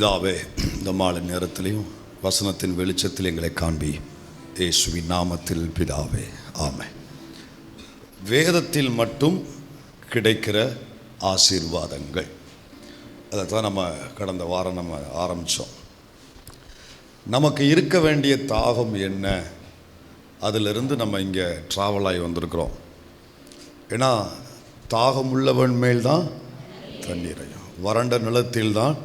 பிதாவே, இந்த மாலை நேரத்திலையும் வசனத்தின் வெளிச்சத்தில் எங்களை காண்பி. இயேசுவின் நாமத்தில் பிதாவே, ஆமென். வேதத்தில் மட்டும் கிடைக்கிற ஆசீர்வாதங்கள், அதை தான் நம்ம கடந்த வாரம் நம்ம ஆரம்பித்தோம். நமக்கு இருக்க வேண்டிய தாகம் என்ன, அதிலிருந்து நம்ம இங்கே ட்ராவல் ஆகி வந்திருக்கிறோம். ஏன்னா தாகம் உள்ளவன் மேல் தான் தண்ணீரையும், வறண்ட நிலத்தில் தான்.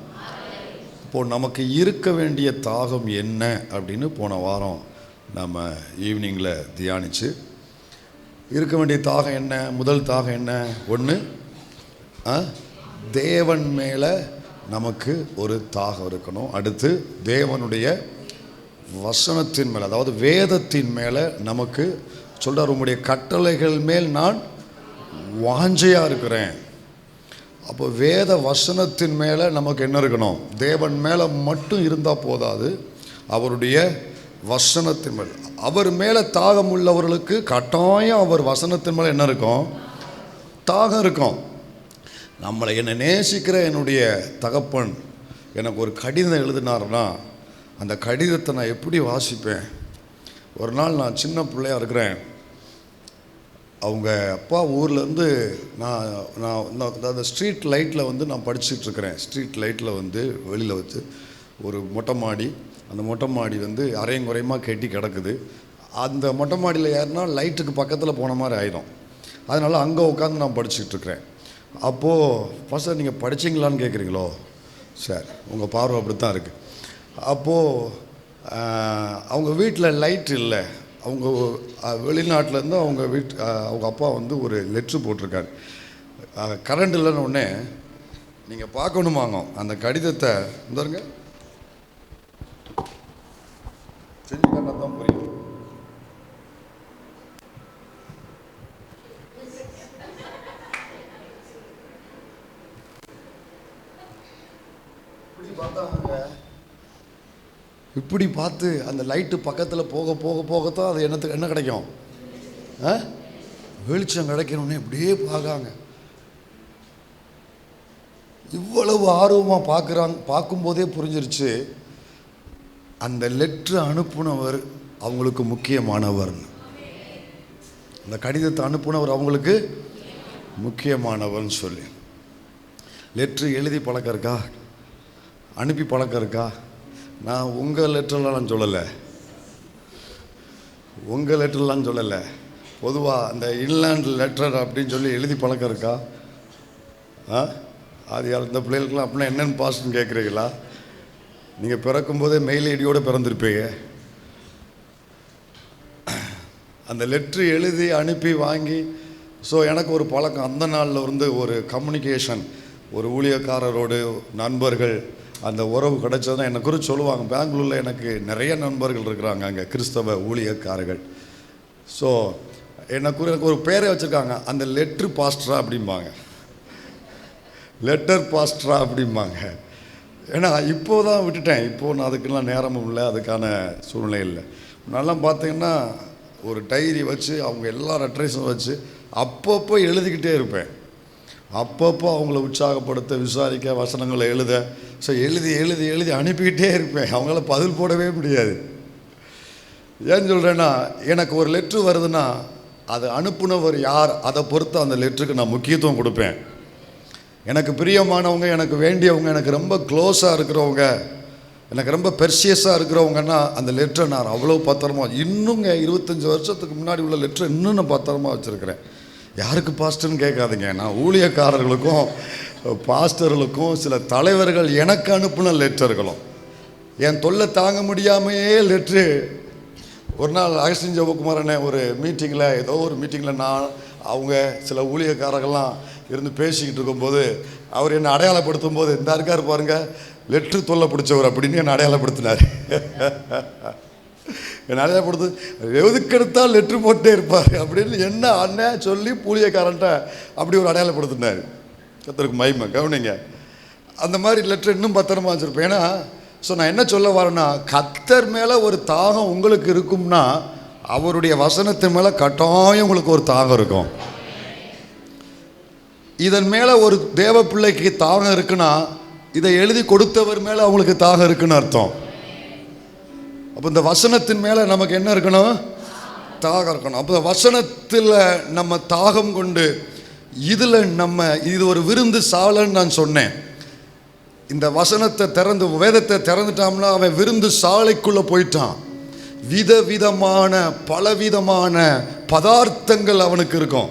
இப்போது நமக்கு இருக்க வேண்டிய தாகம் என்ன அப்படின்னு போன வாரம் நம்ம ஈவினிங்கில் தியானித்து, இருக்க வேண்டிய தாகம் என்ன? முதல் தாகம் என்ன? ஒன்று, தேவன் மேலே நமக்கு ஒரு தாகம் இருக்கணும். அடுத்து தேவனுடைய வசனத்தின் மேலே, அதாவது வேதத்தின் மேலே நமக்கு சொல்கிறார், உங்களுடைய கட்டளைகள் மேல் நான் வாஞ்சையாக இருக்கிறேன். அப்போ வேத வசனத்தின் மேலே நமக்கு என்ன இருக்கணும்? தேவன் மேலே மட்டும் இருந்தால் போதாது, அவருடைய வசனத்தின் மேலே. அவர் மேலே தாகம் உள்ளவர்களுக்கு கட்டாயம் அவர் வசனத்தின் மேலே என்ன இருக்கும்? தாகம் இருக்கும். என்னை நேசிக்கிற என்னுடைய தகப்பன் எனக்கு ஒரு கடிதம் எழுதினார்னா, அந்த கடிதத்தை நான் எப்படி வாசிப்பேன்? ஒரு நாள் நான் சின்ன பிள்ளையாக இருக்கிறேன். அவங்க அப்பா ஊர்லேருந்து நான் அந்த ஸ்ட்ரீட் லைட்டில் நான் படிச்சுட்ருக்கிறேன். ஸ்ட்ரீட் லைட்டில் வெளியில் வச்சு ஒரு மொட்டை மாடி, அந்த மொட்டை மாடி அரையும் குறையமாக கட்டி கிடக்குது. அந்த மொட்டை மாடியில் ஏறினா லைட்டுக்கு பக்கத்தில் போன மாதிரி ஆயிடும். அதனால் அங்கே உட்காந்து நான் படிச்சுட்ருக்கிறேன். அப்போது ஃபஸ்ட்டு நீங்கள் படிச்சிங்களான்னு கேட்குறீங்களோ? சரி, உங்கள் பார்வை அப்படி தான் இருக்குது. அப்போது அவங்க வீட்டில் லைட் இல்லை. அவங்க வெளிநாட்டிலேருந்து அவங்க அப்பா ஒரு லெட்ரு போட்டிருக்காரு. கரண்ட் இல்லைன்னு உடனே நீங்கள் பார்க்கணுமாங்க அந்த கடிதத்தை. இந்தாருங்க, செஞ்சு கண்டா தான் புரியும். இப்படி பார்த்து அந்த லைட்டு பக்கத்தில் போக போக போகத்தான் அது என்ன கிடைக்கும்? வெளிச்சம் கிடைக்கணுன்னே இப்படியே பார்க்காங்க. இவ்வளவு ஆர்வமாக பார்க்கும்போதே புரிஞ்சிருச்சு அந்த லெட்ரு அனுப்புனவர் அவங்களுக்கு முக்கியமானவர்னு. அந்த கடிதத்தை அனுப்புனவர் அவங்களுக்கு முக்கியமானவர்னு சொல்லி. லெட்ரு எழுதி பழக்கம் இருக்கா? அனுப்பி பழக்கம் இருக்கா? நான் உங்கள் லெட்டர்லாம் சொல்லலை, பொதுவாக அந்த இன்லேண்ட் லெட்டர் அப்படின்னு சொல்லி எழுதி பழக்கம் இருக்கா? அது அந்த பிள்ளைகளுக்கெல்லாம் அப்படின்னா என்னென்னு பாஸ்ன்னு கேட்குறீங்களா? நீங்கள் பிறக்கும்போதே மெயில் ஐடியோடு பிறந்திருப்பீங்க. அந்த லெட்ரு எழுதி அனுப்பி வாங்கி. ஸோ எனக்கு ஒரு பழக்கம், அந்த நாளில் ஒரு கம்யூனிகேஷன், ஒரு ஊழியக்காரரோடு நண்பர்கள், அந்த உறவு கிடைச்சதுன்னா என்னை குறித்து சொல்லுவாங்க. பெங்களூரில் எனக்கு நிறைய நண்பர்கள் இருக்கிறாங்க அங்கே, கிறிஸ்தவ ஊழியக்காரர்கள். ஸோ எனக்கு ஒரு பேரை வச்சுருக்காங்க, அந்த லெட்ரு பாஸ்டரா அப்படிம்பாங்க, லெட்டர் பாஸ்டரா அப்படிம்பாங்க. ஏன்னா இப்போது தான் விட்டுட்டேன், இப்போது நான் அதுக்கெல்லாம் நேரமும் இல்லை, அதுக்கான சூழ்நிலை இல்லை. நல்லா பார்த்தீங்கன்னா ஒரு டைரி வச்சு அவங்க எல்லா அட்ரஸும் வச்சு அப்பப்போ எழுதிக்கிட்டே இருப்பேன். அப்பப்போ அவங்கள உற்சாகப்படுத்த, விசாரிக்க, வசனங்களை எழுத. ஸோ எழுதி எழுதி எழுதி அனுப்பிக்கிட்டே இருப்பேன். அவங்களால பதில் போடவே முடியாது. ஏன்னு சொல்கிறேன்னா, எனக்கு ஒரு லெட்ரு வருதுன்னா அது அனுப்புனவர் யார், அதை பொறுத்து அந்த லெட்டருக்கு நான் முக்கியத்துவம் கொடுப்பேன். எனக்கு பிரியமானவங்க, எனக்கு வேண்டியவங்க, எனக்கு ரொம்ப க்ளோஸாக இருக்கிறவங்க, எனக்கு ரொம்ப பெர்சியஸாக இருக்கிறவங்கன்னா அந்த லெட்டரை நான் அவ்வளோ பத்திரமா, இன்னுங்க 25 வருஷத்துக்கு முன்னாடி உள்ள லெட்டரை இன்னும் நான் பத்திரமா வச்சுருக்கிறேன். யாருக்கு பாஸ்டர்னு கேட்காதீங்க, நான் ஊழியக்காரர்களுக்கும் பாஸ்டர்களுக்கும் சில தலைவர்கள் எனக்கு அனுப்புன லெட்டர்களும், என் தொல்லை தாங்க முடியாமையே லெட்ரு. ஒரு நாள் அகஸ்டின் ஜெபகுமாரனே ஒரு மீட்டிங்கில், ஏதோ ஒரு மீட்டிங்கில் அவங்க சில ஊழியக்காரர்கள்லாம் இருந்து பேசிக்கிட்டு இருக்கும்போது அவர் என்னை அடையாளப்படுத்தும் போது, இந்த இருக்கார் பாருங்க லெட்ரு தொல்லை பிடிச்சவர் அப்படின்னு என்னை அடையாளப்படுத்தினார். என்னை அடையாளப்படுத்து, எதுக்கெடுத்தால் லெட்ரு போட்டே இருப்பார் அப்படின்னு என்ன அண்ணன் சொல்லி ஊழியக்காரன்ட்ட அப்படி ஒரு அடையாளப்படுத்தினார். கர்த்தருக்கு மகிமை. கவனிங்க, அந்த மாதிரி லெட்ரு இன்னும் பத்திரமா வச்சுருப்பேன். ஏன்னா நான் என்ன சொல்ல வரேன்னா, கர்த்தர் மேலே ஒரு தாகம் உங்களுக்கு இருக்கும்னா அவருடைய வசனத்தின் மேலே கட்டாயம் உங்களுக்கு ஒரு தாகம் இருக்கும். இதன் மேலே ஒரு தேவ பிள்ளைக்கு தாகம் இருக்குன்னா இதை எழுதி கொடுத்தவர் மேலே அவங்களுக்கு தாகம் இருக்குன்னு அர்த்தம். அப்போ இந்த வசனத்தின் மேலே நமக்கு என்ன இருக்கணும்? தாகம் இருக்கணும். அப்போ வசனத்தில் நம்ம தாகம் கொண்டு இதில் நம்ம இது ஒரு விருந்து சாலைன்னு நான் சொன்னேன். இந்த வசனத்தை திறந்து வேதத்தை திறந்துட்டோம்னா அவன் விருந்து சாலைக்குள்ளே போயிட்டான். விதவிதமான பலவிதமான பதார்த்தங்கள் அவனுக்கு இருக்கும்.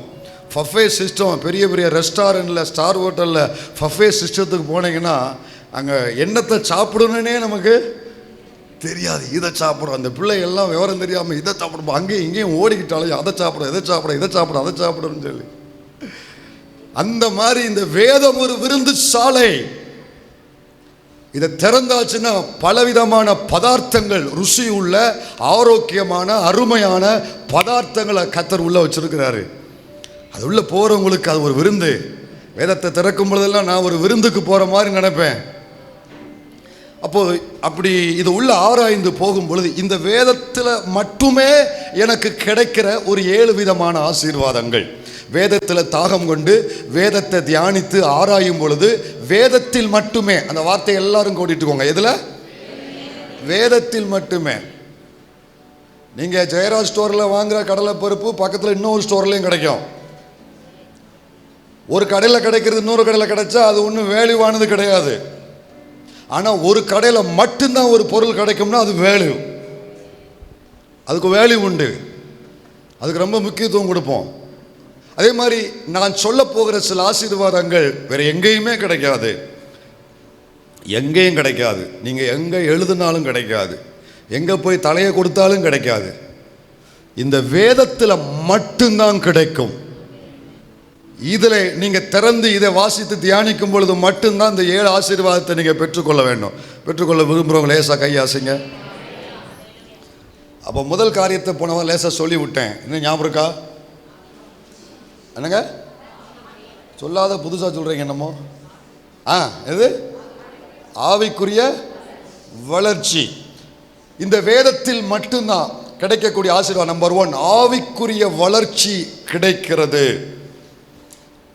பஃபே சிஸ்டம், பெரிய பெரிய ரெஸ்டாரண்ட்டில், ஸ்டார் ஹோட்டலில் பஃபே சிஸ்டத்துக்கு போனீங்கன்னா அங்கே என்னத்தை சாப்பிடணுன்னே நமக்கு தெரியாது. இதை சாப்பிடும். அந்த பிள்ளைகள்லாம் விவரம் தெரியாமல் இதை சாப்பிடுவோம், அங்கேயும் இங்கேயும் ஓடிக்கிட்டாலும் அதை சாப்பிடும், இதை சாப்பிடும், இதை சாப்பிடும், அதை சாப்பிடுன்னு சொல்லி. அந்த மாதிரி இந்த வேதம் ஒரு விருந்து சாலை. இதை திறந்தாச்சுன்னா பலவிதமான பதார்த்தங்கள், ருசி உள்ள ஆரோக்கியமான அருமையான பதார்த்தங்களை கர்த்தர் உள்ள வச்சிருக்கிறாரு. அது உள்ள போறவங்களுக்கு அது ஒரு விருந்து. வேதத்தை திறக்கும் பொழுதெல்லாம் நான் ஒரு விருந்துக்கு போற மாதிரி நினைப்பேன். அப்போ அப்படி இது உள்ள ஆராய்ந்து போகும் பொழுது இந்த வேதத்தில் மட்டுமே எனக்கு கிடைக்கிற ஒரு 7 விதமான ஆசீர்வாதங்கள். வேதத்தில் தாகம் கொண்டு வேதத்தை தியானித்து ஆராயும் பொழுது வேதத்தில் மட்டுமே, அந்த வார்த்தை எல்லாரும் கூட்டிட்டுக்கோங்க, எதுல? வேதத்தில் மட்டுமே. நீங்க ஜெயராஜ் ஸ்டோர்ல வாங்குற கடலை பருப்பு பக்கத்தில் இன்னொரு ஸ்டோர்லையும் கிடைக்கும். ஒரு கடையில் கிடைக்கிறது இன்னொரு கடையில் கிடைச்சா அது ஒன்றும் வேல்யூவானது கிடையாது. ஆனால் ஒரு கடையில் மட்டும்தான் ஒரு பொருள் கிடைக்கும்னா அது வேல்யூ, அதுக்கு வேல்யூ உண்டு, அதுக்கு ரொம்ப முக்கியத்துவம் கொடுப்போம். அதே மாதிரி நான் சொல்ல போகிற சில ஆசீர்வாதங்கள் வேற எங்கேயுமே கிடைக்காது, எங்கேயும் கிடைக்காது. நீங்கள் எங்கே எழுதினாலும் கிடைக்காது, எங்கே போய் தலையை கொடுத்தாலும் கிடைக்காது. இந்த வேதத்தில் மட்டும்தான் கிடைக்கும். இதில் நீங்கள் திறந்து இதை வாசித்து தியானிக்கும் பொழுது மட்டும்தான் இந்த 7 ஆசீர்வாதத்தை நீங்கள் பெற்றுக்கொள்ள வேண்டும். பெற்றுக்கொள்ள விரும்புகிறவங்க லேசாக கையாசிங்க. அப்போ முதல் காரியத்தை போனவன் லேசாக சொல்லி விட்டேன். இன்னும் ஞாபகம் இருக்கா? என்னங்க சொல்லாத புதுசாக சொல்கிறீங்க என்னமோ? எது? ஆவிக்குரிய வளர்ச்சி. இந்த வேதத்தில் மட்டும்தான் கிடைக்கக்கூடிய ஆசீர்வாதம். நம்பர் 1, ஆவிக்குரிய வளர்ச்சி கிடைக்கிறது,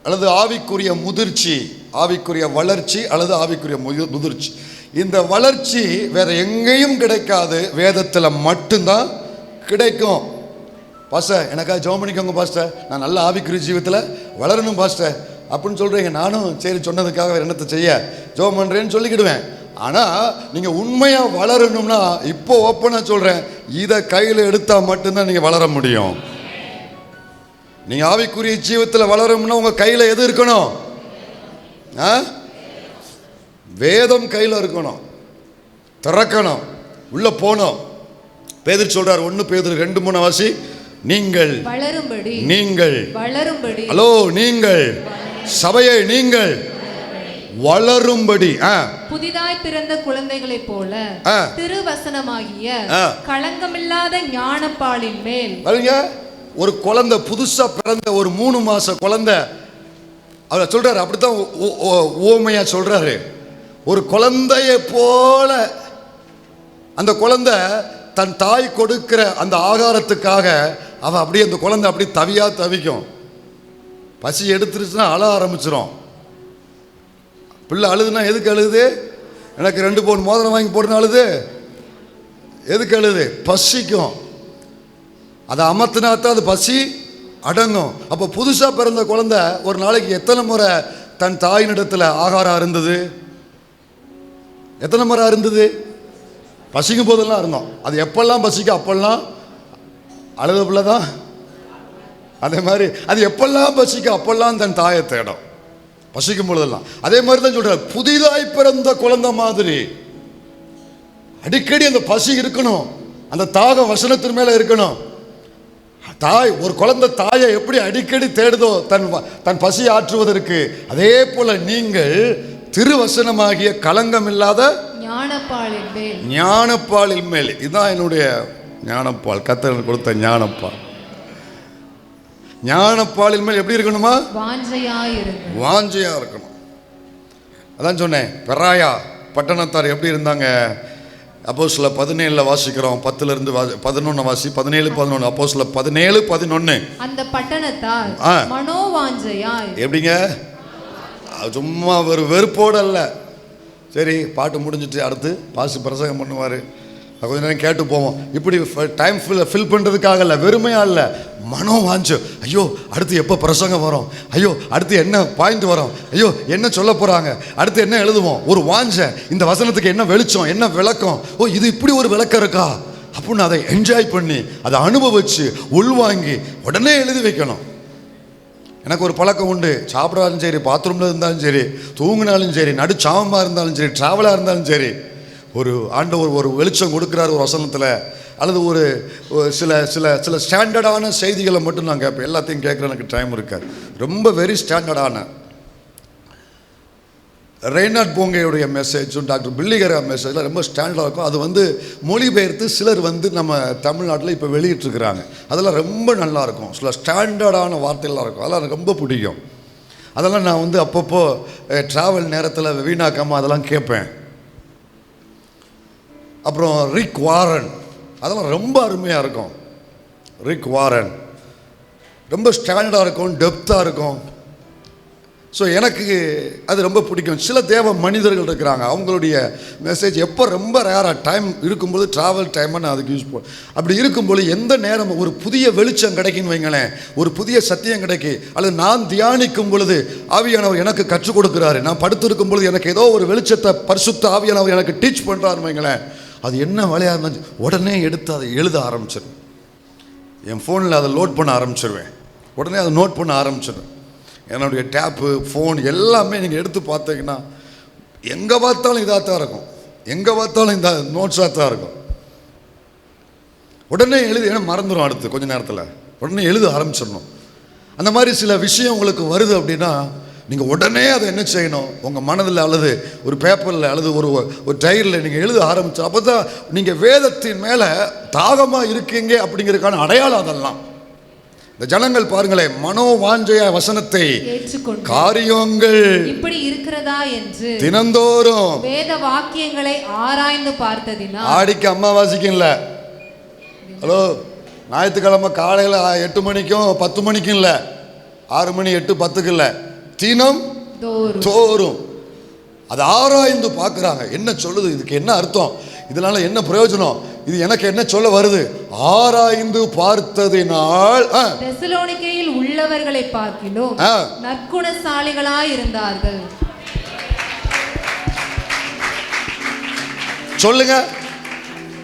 அல்லது ஆவிக்குரிய முதிர்ச்சி. ஆவிக்குரிய வளர்ச்சி அல்லது ஆவிக்குரிய முதிர்ச்சி. இந்த வளர்ச்சி வேற எங்கேயும் கிடைக்காது, வேதத்தில் மட்டும்தான் கிடைக்கும். பாஸ்டர் எனக்காக ஜெபம் பண்ணிக்கோங்க பாஸ்டர், நான் நல்ல ஆவிக்குரிய ஜீவத்தில் வளரணும் பாஸ்டர் அப்படின்னு சொல்கிறீங்க. நானும் சரி சொன்னதுக்காக வேறு என்னத்தை செய்ய ஜெபம் பண்ணுறேன்னு சொல்லிக்கிடுவேன். ஆனால் நீங்கள் உண்மையாக வளரணும்னா இப்போ ஓப்பனாக சொல்கிறேன், இதை கையில் எடுத்தால் மட்டும்தான் நீங்கள் வளர முடியும். நீங்கள் ஆவிக்குரிய ஜீவத்தில் வளரணும்னா உங்கள் கையில் எது இருக்கணும்? வேதம் கையில் இருக்கணும், திறக்கணும், உள்ளே போகணும். பேதுரு சொல்கிறார், 1 பேதுரு 2:3 வாசி. நீங்கள் வளரும்படி, நீங்கள் வளரும்படி, ஹலோ நீங்கள் சபையை நீங்கள் வளரும்படி புதிதாய் பிறந்த குழந்தைகளைப் போல திருவசனமாகிய களங்கமில்லாத ஞானப்பாலின் மேல். ஒரு குழந்தை புதுசா பிறந்த ஒரு 3 மாச குழந்தை அவர் சொல்றாரு, அப்படித்தான் ஓமையா சொல்றாரு. ஒரு குழந்தையை போல அந்த குழந்தை தன் தாய் கொடுக்கிற அந்த ஆகாரத்துக்காக அவ அப்படியே அந்த குழந்தை அப்படி தவியா தவிக்கும். பசி எடுத்துருச்சுன்னா அழ ஆரம்பிச்சிடும். பிள்ளை அழுதுன்னா எதுக்கு அழுது? எனக்கு 2 பவுன் மோதிரம் வாங்கி போடுன்னு அழுது. எதுக்கு அழுது? பசிக்கும். அதை அமர்த்தினாத்தான் அது பசி அடங்கும். அப்போ புதுசாக பிறந்த குழந்தை ஒரு நாளைக்கு எத்தனை முறை தன் தாயினிடத்தில் ஆகாரம் இருந்தது? எத்தனை முறை இருந்தது? பசிக்கும் போதெல்லாம் இருந்தோம். அது எப்பெல்லாம் பசிக்கும் அப்பெல்லாம் அழுத பிள்ளை தான். அதே மாதிரி அது எப்பெல்லாம் பசிக்கும் அப்பெல்லாம் தன் தாயை தேடும், பசிக்கும் பொழுதெல்லாம். அதே மாதிரி தான் சொல்கிறார், புதிதாய் பிறந்த குழந்தை மாதிரி அடிக்கடி அந்த பசி இருக்கணும், அந்த தாகம் வசனத்தின் மேலே இருக்கணும். தாய் ஒரு குழந்தை தாயை எப்படி அடிக்கடி தேடுதோ தன் பசி ஆற்றுவதற்கு, அதே போல நீங்கள் திருவசனமாகிய களங்கம் இல்லாத ஞானப்பாலின் மேல். இதுதான் என்னுடைய ஞானப்பால், கர்த்தர் கொடுத்த ஞானப்பால். ஞானப்பாலின் மேல் எப்படி இருக்கணுமா? வாஞ்சையா இருக்கணும். அதான் சொன்னேன், பெராயா பட்டணத்தார் எப்படி இருந்தாங்க? அப்போஸ்தலர் 17 வாசிக்கிறோம், 10 11 வாசி. 17 11 அப்போஸ்தலர் 17 11. அந்த பட்டணத்தார் மனோவாஞ்சையாய். எப்படிங்க? சும்மா ஒரு வெறுப்போடு அல்ல, சரி பாட்டு முடிஞ்சிட்டு அடுத்து பிரசங்கம் பண்ணுவார், கொஞ்ச நேரம் கேட்டு போவோம். இப்படி டைம் ஃபில் பண்ணுறதுக்காக இல்லை, வெறுமையாக இல்லை, மனம் வாஞ்சு. ஐயோ அடுத்து எப்போ பிரசங்கம் வரும், ஐயோ அடுத்து என்ன பாயிண்ட் வரும், ஐயோ என்ன சொல்ல போகிறாங்க, அடுத்து என்ன எழுதுவோம், ஒரு வாஞ்ச, இந்த வசனத்துக்கு என்ன வெளிச்சம், என்ன விளக்கம், ஓ இது இப்படி ஒரு விளக்கம் இருக்கா அப்படின்னு அதை என்ஜாய் பண்ணி அதை அனுபவித்து உள்வாங்கி உடனே எழுதி வைக்கணும். எனக்கு ஒரு பழக்கம் உண்டு, சாப்பிடாலும் சரி, பாத்ரூமில் இருந்தாலும் சரி, தூங்கினாலும் சரி, நடுச்சாமமாக இருந்தாலும் சரி, ட்ராவலாக இருந்தாலும் சரி, ஒரு ஆண்டவர் ஒரு வெளிச்சம் கொடுக்குறாரு ஒரு வசனத்தில், அல்லது ஒரு சில சில சில ஸ்டாண்டர்டான செய்திகளை மட்டும் நான் கேட்பேன். எல்லாத்தையும் கேட்குற எனக்கு டைம் இருக்காது. ரொம்ப வெரி ஸ்டாண்டர்டான ரெய்னார்ட் போங்கேயுடைய மெசேஜும் டாக்டர் பில்லிகரா மெசேஜில் ரொம்ப ஸ்டாண்டர்டாக இருக்கும். அது மொழிபெயர்த்து சிலர் நம்ம தமிழ்நாட்டில் இப்போ வெளியிட்டிருக்கிறாங்க. அதெல்லாம் ரொம்ப நல்லாயிருக்கும். சில ஸ்டாண்டர்டான வார்த்தைகள்லாம் இருக்கும், அதெல்லாம் எனக்கு ரொம்ப பிடிக்கும். அதெல்லாம் நான் அப்பப்போ ட்ராவல் நேரத்தில் வீணாக்காமல் அதெல்லாம் கேட்பேன். அப்புறம் ரிக் வாரன், அதெல்லாம் ரொம்ப அருமையாக இருக்கும். ரிக் வாரன் ரொம்ப ஸ்டாண்டர்டாக இருக்கும், டெப்த்தாக இருக்கும். ஸோ எனக்கு அது ரொம்ப பிடிக்கும். சில தேவ மனிதர்கள் இருக்கிறாங்க, அவங்களுடைய மெசேஜ் எப்போ ரொம்ப ரேராக டைம் இருக்கும்போது, ட்ராவல் டைமை நான் அதுக்கு யூஸ் பண்ண. அப்படி இருக்கும்போது எந்த நேரம் ஒரு புதிய வெளிச்சம் கிடைக்குன்னு வைங்களேன், ஒரு புதிய சத்தியம் கிடைக்கி, அல்லது நான் தியானிக்கும் பொழுது ஆவியானவர் எனக்கு கற்றுக் கொடுக்குறாரு, நான் படுத்திருக்கும் பொழுது எனக்கு ஏதோ ஒரு வெளிச்சத்தை பரிசுத்த ஆவியானவர் எனக்கு டீச் பண்ணுறாருன்னு வைங்களேன், அது என்ன வேலையாக இருந்துச்சு உடனே எடுத்து அதை எழுத ஆரம்பிச்சிடுவேன். என் ஃபோனில் அதை லோட் பண்ண ஆரம்பிச்சிடுவேன், உடனே அதை நோட் பண்ண ஆரம்பிச்சிடுவேன். என்னுடைய டேப்பு, ஃபோன் எல்லாமே நீங்கள் எடுத்து பார்த்தீங்கன்னா எங்கே பார்த்தாலும் இதாக தான் இருக்கும், எங்கே பார்த்தாலும் இந்த நோட்ஸாக தான் இருக்கும். உடனே எழுதி, ஏன்னா மறந்துடும், அடுத்து கொஞ்சம் நேரத்தில் உடனே எழுத ஆரம்பிச்சிடணும். அந்த மாதிரி சில விஷயம் உங்களுக்கு வருது அப்படின்னா நீங்கள் உடனே அதை என்ன செய்யணும், உங்கள் மனதில் அல்லது ஒரு பேப்பரில் அல்லது ஒரு டைரியில் நீங்கள் எழுத ஆரம்பிச்சு. அப்போ தான் நீங்கள் வேதத்தின் மேலே தாகமாக இருக்கீங்க அப்படிங்கிறதுக்கான அடையாளம். அதெல்லாம் இந்த ஜனங்கள் பாருங்களேன், மனோவாஞ்சைய வசனத்தை காரியங்கள் இப்படி இருக்கிறதா என்று தினந்தோறும் வேத வாக்கியங்களை ஆராய்ந்து பார்த்ததினால். ஆடிக்கு அமாவாசைக்கு இல்லை, ஹலோ, ஞாயிற்றுக்கிழமை காலையில் 8 மணிக்கும் 10 மணிக்கும் இல்லை, 6 மணி 8 10க்கு இல்லை, தினம் தோறும் அதை ஆராய்ந்து பார்க்குறாங்க. என்ன சொல்லுது, இதுக்கு என்ன அர்த்தம், இதனால என்ன பிரயோஜனம், இது எனக்கு என்ன சொல்ல வருது, ஆராய்ந்து பார்த்ததினால். தெசலோனிக்கேயில் உள்ளவர்களை பார்க்கிலும் நற்குணசாலிகளாய் இருந்தார்கள். சொல்லுங்க,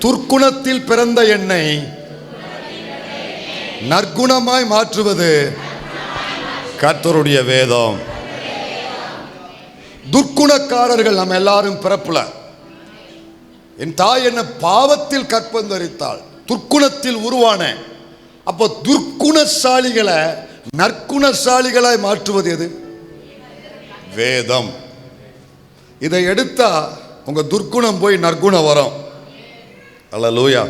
துர்க்குணத்தில் பிறந்த என்னை நற்குணமாய் மாற்றுவது கர்த்தருடைய வேதம். துர்க்குணக்காரர்கள் நம்ம எல்லாரும் பிறப்புல. என் தாய் என்ன பாவத்தில் கற்பந்தரித்தாள், துர்க்குணத்தில் உருவான. அப்போ துர்க்குணசாலிகளை நற்குணசாலிகளாய் மாற்றுவது எது? வேதம். இதை எடுத்தா உங்க துர்க்குணம் போய் நற்குணம் வரும். அல்லேலூயா.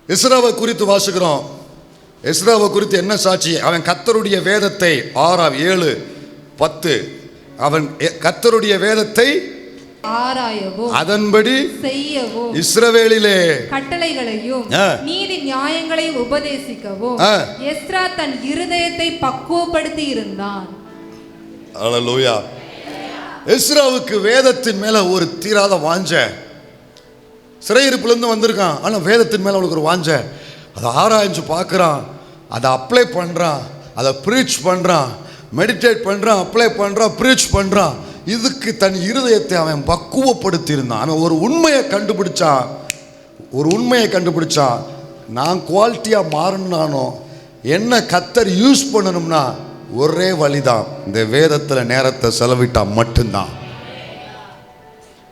எஸ்ராவை குறித்து வாசிக்கிறோம். எஸ்ராவை குறித்து என்ன சாட்சி? அவன் கர்த்தருடைய வேதத்தை 6:7-10 அவன் கர்த்தருடைய வேதத்தை ஆராயவும் அதன்படி செய்யவும் இஸ்ரவேலிலே கட்டளைகளையும் நீதி நியாயங்களையும் உபதேசிக்கவும் எஸ்ரா தன் இருதயத்தை பக்குவப்படுத்தி இருந்தான். அல்லேலூயா. எஸ்ராவுக்கு வேதத்தின் மேல ஒரு தீராத வாஞ்ச. சிறையிருப்பிலிருந்து வந்திருக்கான், ஆனா வேதத்தின் மேல அவனுக்கு ஒரு வாஞ்ச. அதை ஆராய்ஞ்சு பார்க்குறான், அதை அப்ளை பண்ணுறான், அதை ப்ரீச் பண்ணுறான், மெடிடேட் பண்ணுறான், அப்ளை பண்ணுறான், ப்ரீச் பண்ணுறான். இதுக்கு தன் இருதயத்தை அவன் பக்குவப்படுத்தி இருந்தான். அவன் ஒரு உண்மையை கண்டுபிடிச்சான். நான் குவாலிட்டியாக மாறணும்னானோ என்ன கர்த்தர் யூஸ் பண்ணணும்னா ஒரே வழிதான், இந்த வேதத்தில் நேரத்தை செலவிட்டா மட்டும்தான்.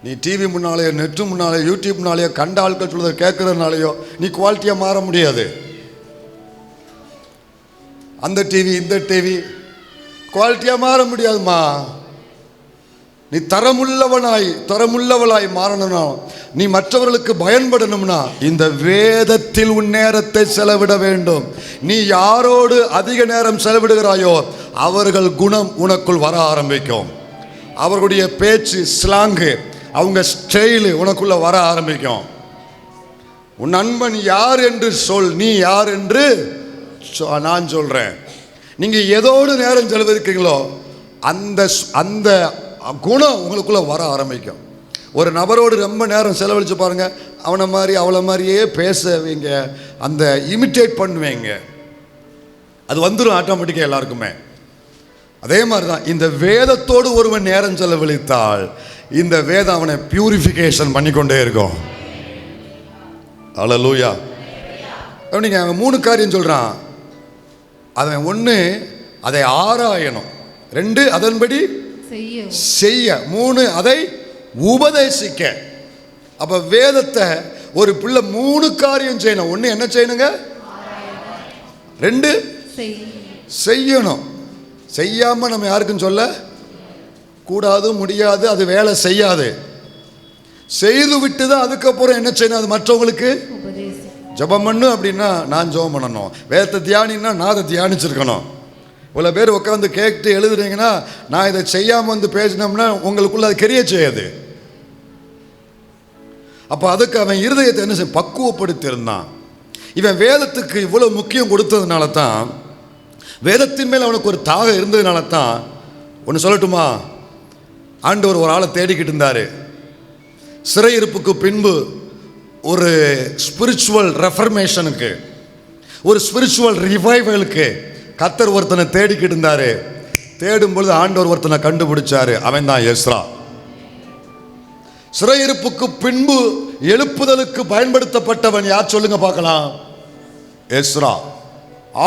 நீ டிவி முன்னாலேயோ, நெட்டு முன்னாலேயோ, யூடியூப் முன்னாலேயோ, கண்ட ஆட்கள் சொல்றதை கேட்கறதுனாலையோ நீ குவாலிட்டியாக மாற முடியாது. அந்த டிவி இந்த டிவி குவாலிட்டியாக மாற முடியாதுமா. நீ தரமுள்ளவளாய் மாறணும்னா, நீ மற்றவர்களுக்கு பயன்படணும்னா இந்த வேதத்தில் உன் நேரத்தை செலவிட வேண்டும். நீ யாரோடு அதிக நேரம் செலவிடுகிறாயோ அவர்கள் குணம் உனக்குள் வர ஆரம்பிக்கும். அவர்களுடைய பேச்சு, ஸ்லாங்கு, அவங்க ஸ்டைலு உனக்குள்ள வர ஆரம்பிக்கும். உன் நண்பன் யார் என்று சொல், நீ யார் என்று நான் சொல்றேன். நீங்க எதோடு நேரம் செலவழிக்கிறீங்களோ அந்த குணம் உங்களுக்குள்ள வர ஆரம்பிக்கும். ஒரு நபரோடு ரொம்ப நேரம் செலவழித்து பாருங்க, அவனை மாதிரி அவளை மாதிரியே பேசுவீங்க, அந்த இமிட்டேட் பண்ணுவீங்க, அது வந்துடும் ஆட்டோமேட்டிக்காக எல்லாருக்குமே. அதே மாதிரி தான் இந்த வேதத்தோடு ஒருவன் நேரம் செலவழித்தால் இந்த வேதம் அவனை பியூரிஃபிகேஷன் பண்ணிக்கொண்டே இருக்கும். அல்லேலூயா. நீங்கள் அவன் 3 காரியம் சொல்கிறான். அவன் 1 அதை ஆராயணும், 2 அதன்படி செய்ய, 3 அதை உபதேசிக்க. அப்போ வேதத்தை ஒரு பிள்ளை 3 காரியம் செய்யணும். 1 என்ன செய்யணுங்க, 2 செய்யணும். செய்யாமல் நம்ம யாருக்கும் சொல்ல கூடாது, முடியாது, அது வேலை செய்யாது. செய்து விட்டு தான் அதுக்கப்புறம் என்ன செய்யணும், அது மற்றவங்களுக்கு ஜெபம் பண்ணு அப்படின்னா நான் ஜெபம் பண்ணணும், வேதத்தை தியானின்னா நான் அதை தியானிச்சிருக்கணும். இவ்வளோ பேர் உட்காந்து கேட்டு எழுதுறீங்கன்னா நான் இதை செய்யாமல் வந்து பேசினோம்னா உங்களுக்குள்ள அது கெரிய செய்யாது. அப்போ அதுக்கு அவன் இருதயத்தை என்ன செய்ய பக்குவப்படுத்தியிருந்தான். இவன் வேதத்துக்கு இவ்வளோ முக்கியம் கொடுத்ததுனால தான், வேதத்தின் மேல் அவனுக்கு ஒரு தாக இருந்ததுனால தான், ஒன்று சொல்லட்டுமா, ஆண்டவர் ஒரு ஆளை தேடிக்கிட்டு இருந்தார். சிறையிருப்புக்கு பின்பு ஒரு ஸ்பிரிச்சுவல் ரெஃபர்மேஷனுக்கு, ஒரு ஸ்பிரிச்சுவல் ரிவைவலுக்கு கர்த்தர் ஒருத்தனை தேடிக்கிட்டு இருந்தார். தேடும் பொழுது ஆண்டவர் ஒருத்தனை கண்டுபிடிச்சாரு, அவன் தான் எஸ்ரா. சிறையிருப்புக்கு பின்பு எழுப்புதலுக்கு பயன்படுத்தப்பட்டவன் யார் சொல்லுங்க பார்க்கலாம், எஸ்ரா.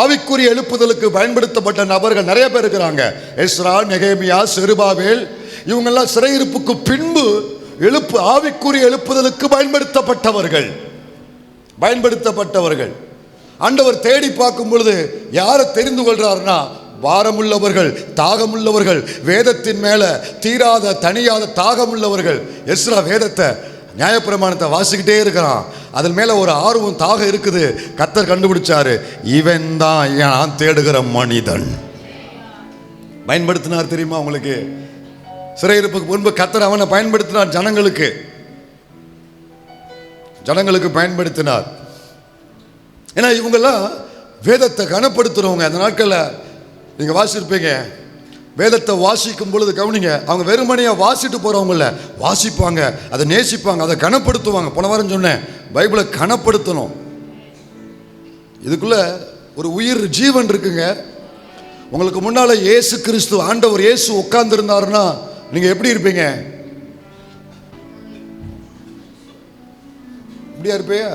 ஆவிக்குரிய எழுப்புதலுக்கு பயன்படுத்தப்பட்ட நபர்கள் நிறைய பேர் இருக்கிறாங்க. எஸ்ரா, நெகேமியா, செருபாபேல், இவங்கெல்லாம் சிறையிருப்புக்கு பின்பு ஆவிக்குரிய எழுப்புதலுக்கு பயன்படுத்தப்பட்டவர்கள். ஆண்டவர் தேடி பார்க்கும் பொழுது யாரை தெரிந்து கொள்றாருன்னா, பாரமுள்ளவர்கள், தாகமுள்ளவர்கள், வேதத்தின் மேல தீராத தனியாத தாகமுள்ளவர்கள். எஸ்ரா வேதத்தை நியாயப்பிரமாணத்தை வாசிக்கிட்டே இருக்கிறான், அதன் மேல ஒரு ஆர்வம் தாக இருக்குது. கர்த்தர் கண்டுபிடிச்சாரு, இவன் தான் நான் தேடுகிற மனிதன். பயன்படுத்தினார் தெரியுமா உங்களுக்கு? சிறையிருப்புக்கு முன்பு கர்த்தர் அவனை பயன்படுத்தினார், ஜனங்களுக்கு பயன்படுத்தினார். ஏன்னா இவங்கெல்லாம் வேதத்தை கனப்படுத்துறவங்க. அந்த நாட்களில் நீங்கள் வாசிப்பீங்க, வேதத்தை வாசிக்கும் பொழுது கவனிங்க, அவங்க வெறுமனையாக வாசிட்டு போகிறவங்கள வாசிப்பாங்க, அதை நேசிப்பாங்க, அதை கனப்படுத்துவாங்க. போன வாரம் சொன்னேன், பைபிளை கனப்படுத்தணும். இதுக்குள்ள ஒரு உயிர் ஜீவன் இருக்குங்க. உங்களுக்கு முன்னால் இயேசு கிறிஸ்து, ஆண்டவர் இயேசு உட்கார்ந்துருந்தாருன்னா நீங்கள் எப்படி இருப்பீங்க? இப்படியா இருப்பையா?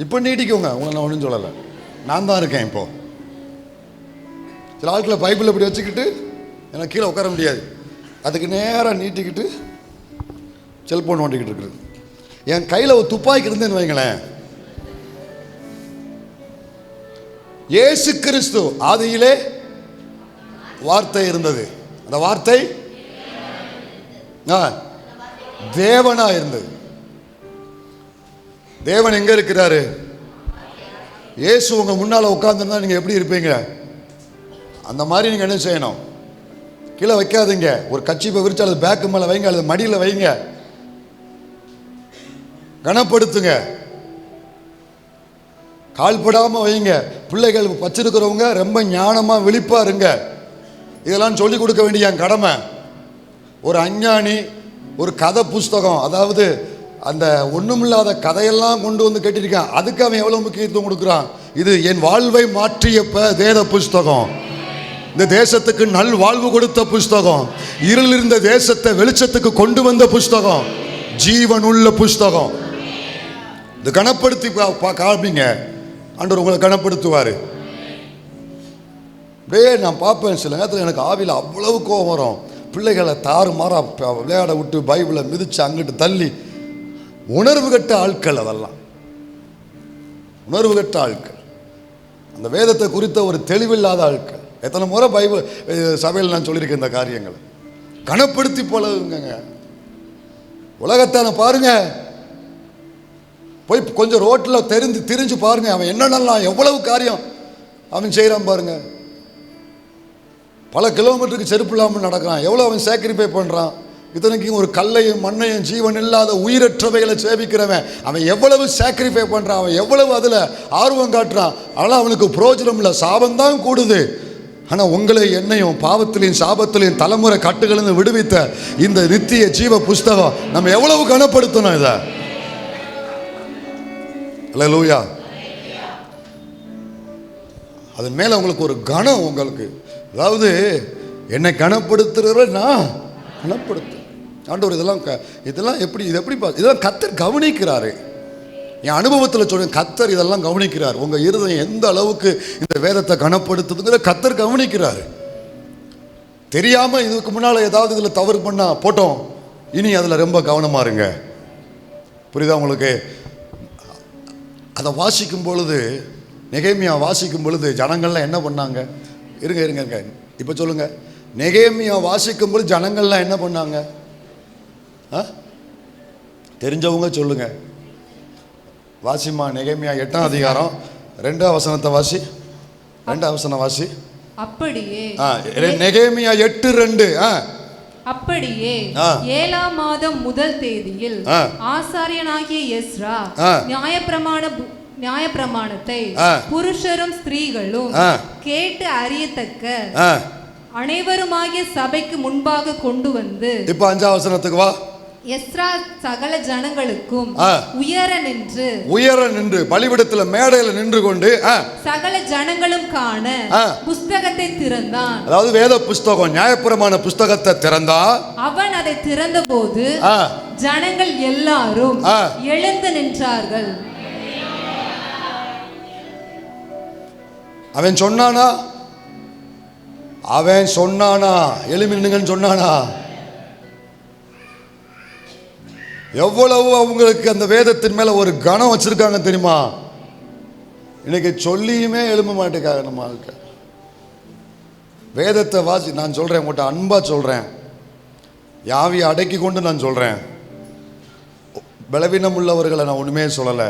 இப்போ நீட்டிக்கோங்க, உங்களை நான் ஒன்றும் சொல்லலை, நான் தான் இருக்கேன். இப்போ சில ஆட்களை பைபிள் இப்படி வச்சுக்கிட்டு எனக்கு கீழே உட்கார முடியாது, அதுக்கு நேராக நீட்டிக்கிட்டு செல்போன் ஓட்டிக்கிட்டு இருக்குது. என் கையில் ஒரு துப்பாக்கி இருந்தேன்னு வைங்களேன், இயேசு கிறிஸ்து ஆதியிலே வார்த்தை இருந்தது, அந்த வார்த்தை தேவனா இருந்தது. தேவன் எங்க இருக்கிறாரு? இயேசு உங்க முன்னால உட்கார்ந்துருந்தா நீங்க எப்படி இருப்பீங்க? அந்த மாதிரி நீங்க என்ன செய்யணும்? கீழே வைக்காதீங்க. ஒரு கட்சிப்பை விரிச்சு அல்லது பேக்கு மேல வைங்க, அல்லது மடியில் வைங்க, கனப்படுத்துங்க, கால்படாம வைங்க. பிள்ளைகள் வச்சிருக்கிறவங்க ரொம்ப ஞானமா விழிப்பா இருங்க. இதெல்லாம் சொல்லிக் கொடுக்க வேண்டிய என் கடமை. ஒரு அஞ்ஞானி ஒரு கதை புஸ்தகம், அதாவது அந்த ஒண்ணுமில்லாத கதையெல்லாம் கொண்டு வந்து கட்டிருக்கான், அதுக்கு அவன் எவ்வளவு முக்கியத்துவம் கொடுக்குறான். இது என் வாழ்வை மாற்றிய வேத புஸ்தகம், இந்த தேசத்துக்கு நல் வாழ்வு கொடுத்த புஸ்தகம், இருள் இருந்த தேசத்தை வெளிச்சத்துக்கு கொண்டு வந்த புஸ்தகம், ஜீவனுள்ள புஸ்தகம். இது கனப்படுத்தி காமிங்க, ஆண்டவர் உங்களை கனப்படுத்துவார். அப்படியே நான் பார்ப்பேன், சில நேரத்தில் எனக்கு ஆவியில் அவ்வளவு கோபம் வரும். பிள்ளைகளை தாறுமாறா விளையாட விட்டு பைபிளை மிதிச்சு அங்கிட்டு தள்ளி, உணர்வு கட்ட ஆட்கள், அதெல்லாம் உணர்வு கட்ட ஆட்கள், அந்த வேதத்தை குறித்த ஒரு தெளிவில்லாத ஆட்கள். எத்தனை முறை பைபிள் சபையில் நான் சொல்லியிருக்கேன் இந்த காரியங்களை. கனப்படுத்தி போலங்க உலகத்தான பாருங்க, போய் கொஞ்சம் ரோட்டில் திரிஞ்சு பாருங்க, அவன் என்னென்னலாம் எவ்வளவு காரியம் அவன் செய்கிறான் பாருங்க. பல கிலோமீட்டருக்கு செருப்பு இல்லாமல் நடக்கிறான், எவ்வளோ அவன் சாக்ரிஃபை பண்ணுறான். இத்தனைக்கும் ஒரு கல்லையும் மண்ணையும் ஜீவன் இல்லாத உயிரற்றவைகளை சேவிக்கிறவன் அவன் எவ்வளவு சாக்ரிஃபை பண்ணுறான், அவன் எவ்வளவு அதில் ஆர்வம் காட்டுறான். ஆனால் அவனுக்கு பிரோஜனம் இல்லை, சாபந்தான் கூடுது. ஆனால் உங்களை என்னையும் பாவத்திலையும் சாபத்திலையும் தலைமுறை கட்டுகளிலிருந்து விடுவித்த இந்த நித்திய ஜீவ புஸ்தகம் நம்ம எவ்வளவு கனப்படுத்தணும் இதை. அல்லேலூயா. அதன் மேல உங்களுக்கு ஒரு கனம், உங்களுக்கு அதாவது என்னை கனப்படுத்துகிற நான் கனப்படுத்து ஆண்டவர். இதெல்லாம் எப்படி இதெல்லாம் கர்த்தர் கவனிக்கிறாரு. என் அனுபவத்தில் சொல்றேன், கர்த்தர் இதெல்லாம் கவனிக்கிறார். உங்க இருதயம் எந்த அளவுக்கு இந்த வேதத்தை கனப்படுத்துதுங்கிற கர்த்தர் கவனிக்கிறாரு. தெரியாம இதுக்கு முன்னால ஏதாவது இதுல தவறு பண்ணா போட்டோம், இனி அதுல ரொம்ப கவனமா இருங்க. புரியுதா உங்களுக்கு? அதை வாசிக்கும் பொழுது, நெகேமியா வாசிக்கும் பொழுது ஜனங்கள்லாம் என்ன பண்ணாங்க? இருங்க இப்ப சொல்லுங்க. நெகேமியா வாசிக்கும் பொழுது ஜனங்கள்லாம் என்ன பண்ணாங்க? தெரிஞ்சவங்க சொல்லுங்க. வாசிமா, நெகேமியா 8ஆம் அதிகாரம் 2ஆம் வசனத்தை வாசி. 2ஆம் வசனம் வாசி. அப்படியே நெகேமியா 8:2. அப்படியே 7ஆம் மாதம் முதல் தேதியில் ஆசாரியனாகிய எஸ்ரா நியாயப்பிரமாணத்தை புருஷரும் ஸ்திரீகளும் கேட்டு அறியத்தக்க அனைவருமாகிய சபைக்கு முன்பாக கொண்டு வந்து. இப்ப 5ஆம் வசனத்துக்கு வா. எஸ்ரா சகல ஜனங்களுக்கும் உயர நின்று பலிபீடத்தில் மேடையில நின்று கொண்டு சகல ஜனங்களும் காண புஸ்தகத்தை திறந்தான். அதாவது வேத புஸ்தகம், நியாயப்பிரமாண புஸ்தகத்தை திறந்தான். அவன் அதை திறந்த போது ஜனங்கள் எல்லாரும் எழுந்து நின்றார்கள். அவன் சொன்னானா எழும்பி நின்னுங்கன்னு சொன்னானா? எவ்வளவு அவங்களுக்கு அந்த வேதத்தின் மேல ஒரு கனம் வச்சிருக்காங்க தெரியுமா? இன்னைக்கு சொல்லியுமே எழும்ப மாட்டேக்காக நம்ம ஆளுக்க. வேதத்தை வாசி. நான் சொல்றேன், உங்கள்கிட்ட அன்பா சொல்றேன், யாவியை அடக்கி கொண்டு நான் சொல்றேன். பலவீனம் உள்ளவர்களை நான் ஒண்ணுமே சொல்லலை,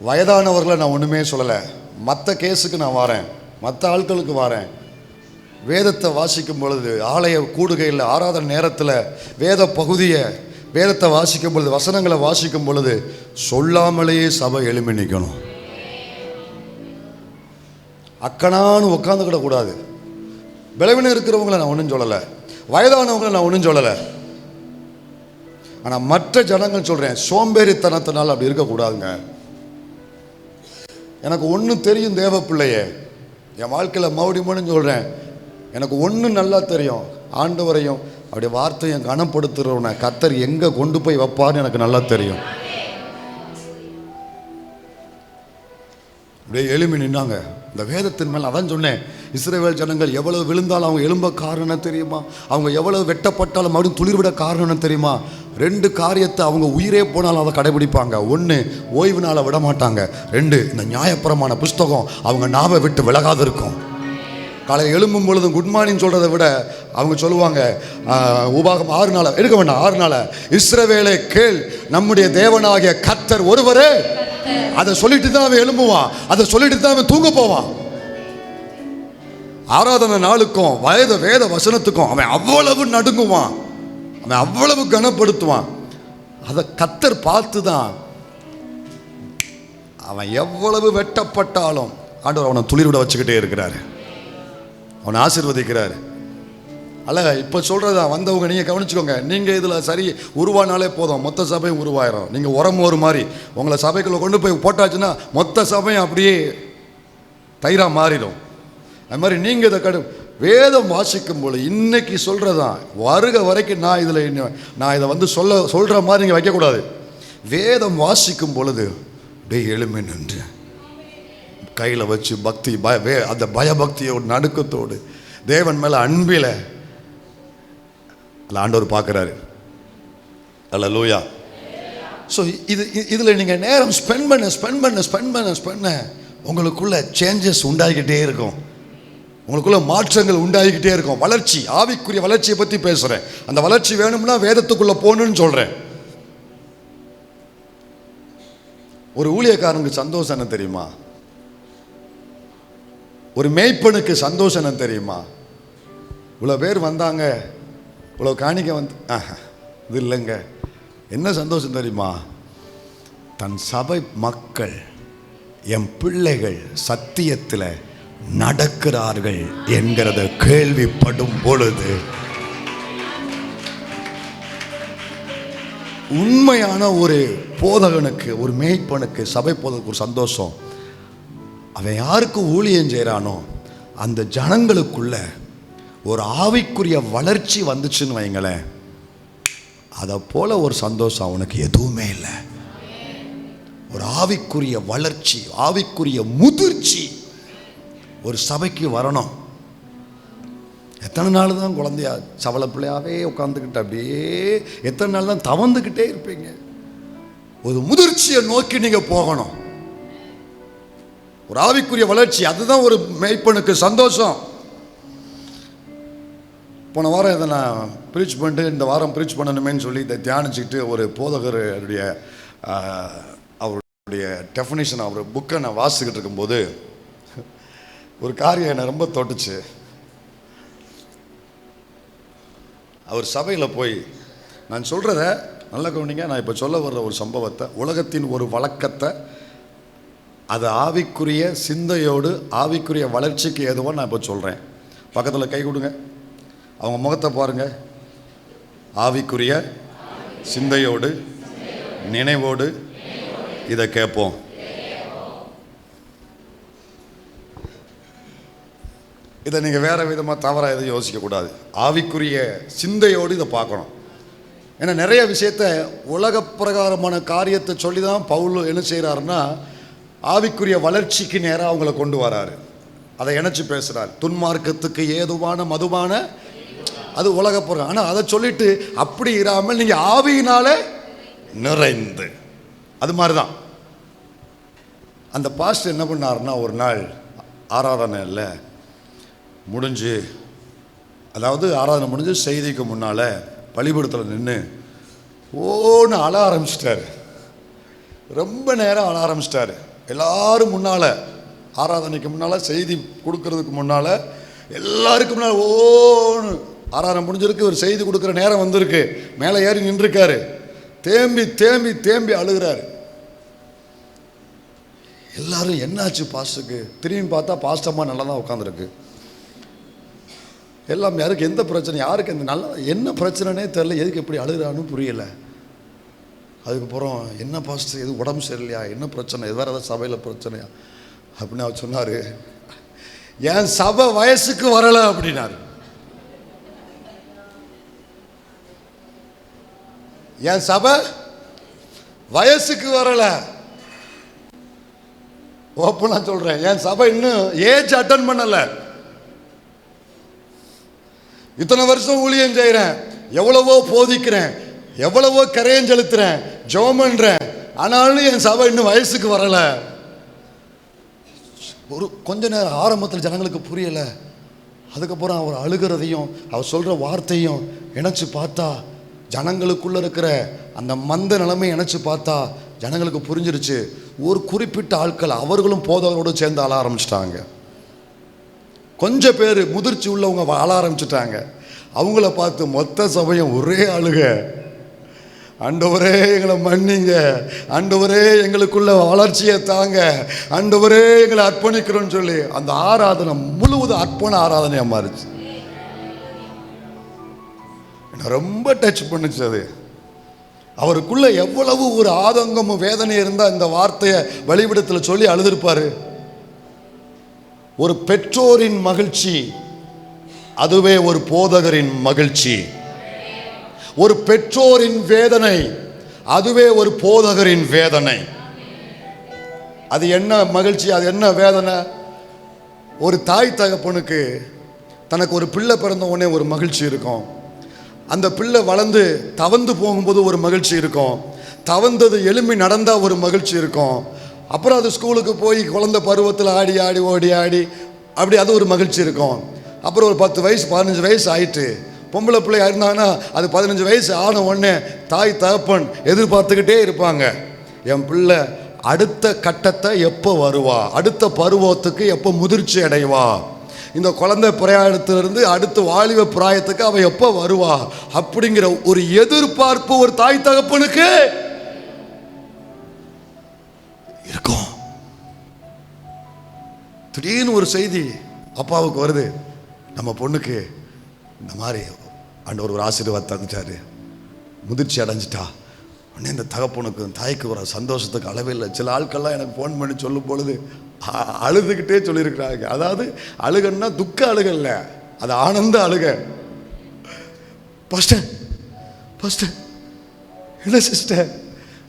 வயதானவர்களை நான் ஒண்ணுமே சொல்லலை. மற்ற கேஸுக்கு நான் வரேன், மற்ற ஆட்களுக்கு வரேன். வேதத்தை வாசிக்கும் பொழுது, ஆலய கூடுகையில் ஆராதனை நேரத்தில் வேத பகுதியை, வேதத்தை வாசிக்கும் பொழுது, வசனங்களை வாசிக்கும் பொழுது சொல்லாமலேயே சபை எழுப்பி நிற்கணும். அக்கனான்னு உட்காந்துக்கிட கூடாது. பலவீனம் இருக்கிறவங்களை நான் ஒன்றும் சொல்லலை, வயதானவங்களை நான் ஒன்றும் சொல்லலை. ஆனால் மற்ற ஜனங்கள் சொல்கிறேன், சோம்பேறித்தனத்தினால் அப்படி இருக்கக்கூடாதுங்க. எனக்கு ஒன்று தெரியும் தேவ பிள்ளையே, என் வாழ்க்கையில் மறுபடியும் சொல்கிறேன், எனக்கு ஒன்று நல்லா தெரியும், ஆண்டவரையும் அப்படியே வார்த்தையும் கனப்படுத்துகிறவனை கர்த்தர் எங்கே கொண்டு போய் வைப்பார்னு எனக்கு நல்லா தெரியும். அப்படியே எழும்பி நின்னாங்க இந்த வேதத்தின் மேலே. அதான் சொன்னேன், இஸ்ரவேல் ஜனங்கள் எவ்வளவு விழுந்தாலும் அவங்க எழும்ப காரணம் தெரியுமா? அவங்க எவ்வளவு வெட்டப்பட்டாலும் மறுபடியும் துளிர்விட காரணம் தெரியுமா? 2 காரியத்தை அவங்க உயிரே போனாலும் அதை கடைபிடிப்பாங்க. 1, ஓய்வு நாளை விட மாட்டாங்க. 2, இந்த நியாயப்பிரமாண புஸ்தகம் அவங்க நாவை விட்டு விலகாது இருக்கும். காலையில் எழும்பும் பொழுதும் குட் மார்னிங் சொல்கிறத விட அவங்க சொல்லுவாங்க, உபாகம் 6 நாளை எடுக்க வேண்டாம், 6 நாளை இஸ்ரவேலே கேள், நம்முடைய தேவனாகிய கர்த்தர் ஒருவரே. அதை சொல்லிட்டு தான் அவன் எழும்புவான், அதை சொல்லிட்டு தான் அவன் தூங்க போவான். ஆராதனை நாளுக்கும் வேத வசனத்துக்கும் அவன் அவ்வளவு நடுங்குவான், அவன் அவ்வளவு கனப்படுத்துவான். அதை கர்த்தர் பார்த்து தான் அவன் எவ்வளவு வெட்டப்பட்டாலும் ஆண்டவர் அவனை துளிர்விட வச்சுக்கிட்டே இருக்கிறாரு, அவனை ஆசீர்வதிக்கிறாரு. அல்ல இப்போ சொல்கிறதா வந்தவங்க நீங்கள் கவனிச்சுக்கோங்க. நீங்கள் இதில் சரி உருவானாலே போதும், மொத்த சபையும் உருவாயிரும். நீங்கள் உரம் ஒரு மாதிரி உங்களை சபைக்குள்ளே கொண்டு போய் போட்டாச்சுன்னா மொத்த சபையும் அப்படியே தயிராக மாறிடும். அது மாதிரி நீங்கள் இதை வேதம் வாசிக்கும் போது இன்னைக்கு சொல்கிறதான் வருக வரைக்கும் நான் இதை சொல்கிற மாதிரி நீங்கள் வைக்கக்கூடாது. வேதம் வாசிக்கும் பொழுது அப்படியே எழும்பி நின்று கையில் வச்சு பக்தி அந்த பயபக்தியோடு நடுக்கத்தோடு தேவன் மேலே அன்பில் ஆண்டவர் பார்க்குறாரு. அல்லேலூயா. ஸோ இதில் நீங்கள் நேரம் ஸ்பெண்ட் பண்ண உங்களுக்குள்ள சேஞ்சஸ் உண்டாகிக்கிட்டே இருக்கும், உங்களுக்குள்ள மாற்றங்கள் உண்டாகிக்கிட்டே இருக்கும். வளர்ச்சி, ஆவிக்குரிய வளர்ச்சியை பற்றி பேசுகிறேன். அந்த வளர்ச்சி வேணும்னா வேதத்துக்குள்ளே போகணுன்னு சொல்கிறேன். ஒரு ஊழியக்காரனுக்கு சந்தோஷம் என்ன தெரியுமா? ஒரு மேய்ப்பனுக்கு சந்தோஷம் என்ன தெரியுமா? இவ்வளோ பேர் வந்தாங்க, இவ்வளோ காணிக்க இது இல்லைங்க. என்ன சந்தோஷம் தெரியுமா? தன் சபை மக்கள், என் பிள்ளைகள் சத்தியத்தில் நடக்கிறார்கள் என்கிறத கேள்விப்படும் பொழுது உண்மையான ஒரு போதகனுக்கு, ஒரு மேய்ப்பனுக்கு, சபை போதகனுக்கு ஒரு சந்தோஷம். அவன் யாருக்கு ஊழியம் செய்கிறானோ அந்த ஜனங்களுக்குள்ள ஒரு ஆவிக்குரிய வளர்ச்சி வந்துச்சுன்னு வைங்களேன், அதை போல ஒரு சந்தோஷம் அவனுக்கு எதுவுமே இல்லை. ஒரு ஆவிக்குரிய வளர்ச்சி, ஆவிக்குரிய முதிர்ச்சி ஒரு சபைக்கு வரணும். எத்தனை நாள் தான் குழந்தையா சவள பிள்ளையாவே உட்காந்துக்கிட்டு அப்படியே எத்தனை நாள் தான் தவந்துக்கிட்டே இருப்பீங்க? ஒரு முதிர்ச்சியை நோக்கி நீங்க போகணும். ஒரு ஆவிக்குரிய வளர்ச்சி, அதுதான் ஒரு மேய்ப்பனுக்கு சந்தோஷம். போன வாரம் இதை நான் ப்ரீச் பண்ணிட்டு இந்த வாரம் ப்ரீச் பண்ணணுமேன்னு சொல்லி இதை தியானிச்சுக்கிட்டு ஒரு போதகருடைய அவருடைய டெஃபினேஷன், அவர் புக்கை நான் வாசிக்கிட்டு இருக்கும்போது ஒரு காரியம் என்னை ரொம்ப தொட்டுச்சு. அவர் சபையில் போய், நான் சொல்கிறத நல்ல கவனிங்க, நான் இப்போ சொல்ல வர்ற ஒரு சம்பவத்தை, உலகத்தின் ஒரு வழக்கத்தை, அது ஆவிக்குரிய சிந்தையோடு ஆவிக்குரிய வளர்ச்சிக்கு ஏதுவோ நான் இப்போ சொல்கிறேன். பக்கத்தில் கை கொடுங்க, அவங்க முகத்தை பாருங்க. ஆவிக்குரிய சிந்தையோடு நினைவோடு இதை கேட்போம். இதை நீங்கள் வேறு விதமாக தவறாக எதுவும் யோசிக்கக்கூடாது. ஆவிக்குரிய சிந்தையோடு இதை பார்க்கணும். ஏன்னா நிறைய விஷயத்த உலக பிரகாரமான காரியத்தை சொல்லி தான் பவுல் என்ன செய்கிறாருன்னா ஆவிக்குரிய வளர்ச்சிக்கு நேராக அவங்கள கொண்டு வராரு. அதை இணைச்சி பேசுகிறார். துன்மார்க்கத்துக்கு ஏதுவான மதுவான அது உலகப்புறம். ஆனால் அதை சொல்லிட்டு அப்படி இராமல் நீங்கள் ஆவியினால நிறைந்து, அது மாதிரி தான். அந்த பாஸ்டர் என்ன பண்ணாருன்னா ஒரு நாள் ஆராதனை இல்லை முடிஞ்சு, அதாவது ஆராதனை முடிஞ்சு செய்திக்கு முன்னால் பலிபீடத்தில் நின்று ஓன்னு அழ ஆரம்பிச்சிட்டாரு. ரொம்ப நேரம் அழ ஆரம்பிச்சிட்டாரு. எல்லாரும் முன்னால், ஆராதனைக்கு முன்னால், செய்தி கொடுக்கறதுக்கு முன்னால், எல்லாருக்கும் முன்னால் ஓன்னு ஆராதனை முடிஞ்சிருக்கு. ஒரு செய்தி கொடுக்குற நேரம் வந்திருக்கு. மேலே ஏறி நின்றுருக்காரு. தேம்பி தேம்பி தேம்பி அழுகிறாரு. எல்லாரும் என்னாச்சு பாஸ்டருக்கு? திரும்பி பார்த்தா பாஸ்டம்மா நல்லா தான் உட்காந்துருக்கு. எல்லாம் யாருக்கு எந்த பிரச்சனை, யாருக்கு எந்த நல்லா என்ன பிரச்சனைனே தெரில, எதுக்கு எப்படி அழுகிறான்னு புரியலை. அதுக்கப்புறம் என்ன பாஸ்டர், எது உடம்பு சரியில்லையா, என்ன பிரச்சனை, எது வேறு ஏதாவது சபையில் பிரச்சனையா அப்படின்னு அவர் சொன்னார். என் சபை வயசுக்கு வரலை அப்படின்னாரு. என் சபை வயசுக்கு வரலை. ஓப்பனா சொல்கிறேன், என் சபை இன்னும் ஏஜ் அட்டன் பண்ணலை. இத்தனை வருஷம் ஊழியம் செய்கிறேன், எவ்வளவோ போதிக்கிறேன், எவ்வளவோ கரையம் செலுத்துறேன், ஜெபம் பண்ணுறேன், ஆனாலும் என் சபை இன்னும் வயசுக்கு வரலை. ஒரு கொஞ்ச நேரம் ஆரம்பத்தில் ஜனங்களுக்கு புரியலை. அதுக்கப்புறம் அவர் அழுகிறதையும் அவர் சொல்கிற வார்த்தையும் இணைச்சி பார்த்தா, ஜனங்களுக்குள்ளே இருக்கிற அந்த மந்த நிலைமை இணைச்சி பார்த்தா ஜனங்களுக்கு புரிஞ்சிருச்சு. ஒரு குறிப்பிட்ட ஆட்கள் அவர்களும் போதவரோடு சேர்ந்து அழ ஆரம்பிச்சிட்டாங்க. கொஞ்சம் பேர் முதிர்ச்சி உள்ளவங்க அழ ஆரம்பிச்சிட்டாங்க. அவங்கள பார்த்து மொத்த சபையும் ஒரே அழுக, ஆண்டவரே எங்களை மன்னிங்க, ஆண்டவரே எங்களுக்குள்ள வளர்ச்சியை தாங்க, ஆண்டவரே எங்களை அர்ப்பணிக்கிறோன்னு சொல்லி அந்த ஆராதனை முழுவதும் அர்ப்பண ஆராதனையாக மாறிச்சு. ரொம்ப டச் பண்ணுச்சு. அது அவருக்குள்ள எவ்வளவு ஒரு ஆதங்கமும் வேதனை இருந்தால் இந்த வார்த்தையை வழிபடத்தில் சொல்லி அழுதிருப்பாரு. ஒரு பெற்றோரின் மகிழ்ச்சி அதுவே ஒரு போதகரின் மகிழ்ச்சி. ஒரு பெற்றோரின் வேதனை அதுவே ஒரு போதகரின் வேதனை. அது என்ன மகிழ்ச்சி, அது என்ன வேதனை? ஒரு தாய் தகப்பனுக்கு தனக்கு ஒரு பிள்ளை பிறந்த உடனே ஒரு மகிழ்ச்சி இருக்கும். அந்த பிள்ளை வளர்ந்து தவந்து போகும்போது ஒரு மகிழ்ச்சி இருக்கும். தவந்தது எலும்பி நடந்தால் ஒரு மகிழ்ச்சி இருக்கும். அப்புறம் அது ஸ்கூலுக்கு போய் குழந்தை பருவத்தில் ஆடி ஆடி ஓடி ஆடி அப்படி அது ஒரு மகிழ்ச்சி இருக்கும். அப்புறம் ஒரு 10 வயசு 15 வயசு ஆயிட்டு பொம்பளை பிள்ளை இருந்தாங்கன்னா அது 15 வயசு ஆன உடனே தாய் தகப்பன் எதிர்பார்த்துக்கிட்டே இருப்பாங்க, என் பிள்ளை அடுத்த கட்டத்தை எப்போ வருவா, அடுத்த பருவத்துக்கு எப்போ முதிர்ச்சி அடைவா, இந்த குழந்தை பிராயத்திலிருந்து அடுத்த வாலிப பிராயத்துக்கு அவ எப்போ வருவா அப்படிங்கிற ஒரு எதிர்பார்ப்பு ஒரு தாய் தகப்பனுக்கு இருக்கும். திடீர்னு ஒரு செய்தி அப்பாவுக்கு வருது, நம்ம பொண்ணுக்கு இந்த மாதிரி ஆண்டவர் ஒரு ஆசீர்வாதம் தந்துட்டாரு, முதிர்ச்சி அடைஞ்சிட்டா. உடனே இந்த தகப்பனுக்கு தாய்க்கு வர சந்தோஷத்துக்கு அளவே இல்லை. சில ஆட்கள்லாம் எனக்கு ஃபோன் பண்ணி சொல்லும் பொழுது அழுதுகிட்டே சொல்லியிருக்கிறாங்க. அதாவது அழுகன்னா துக்க அழுக இல்லை, அது ஆனந்த அழுக. பாஸ்டர் என்ன சிஸ்டர்,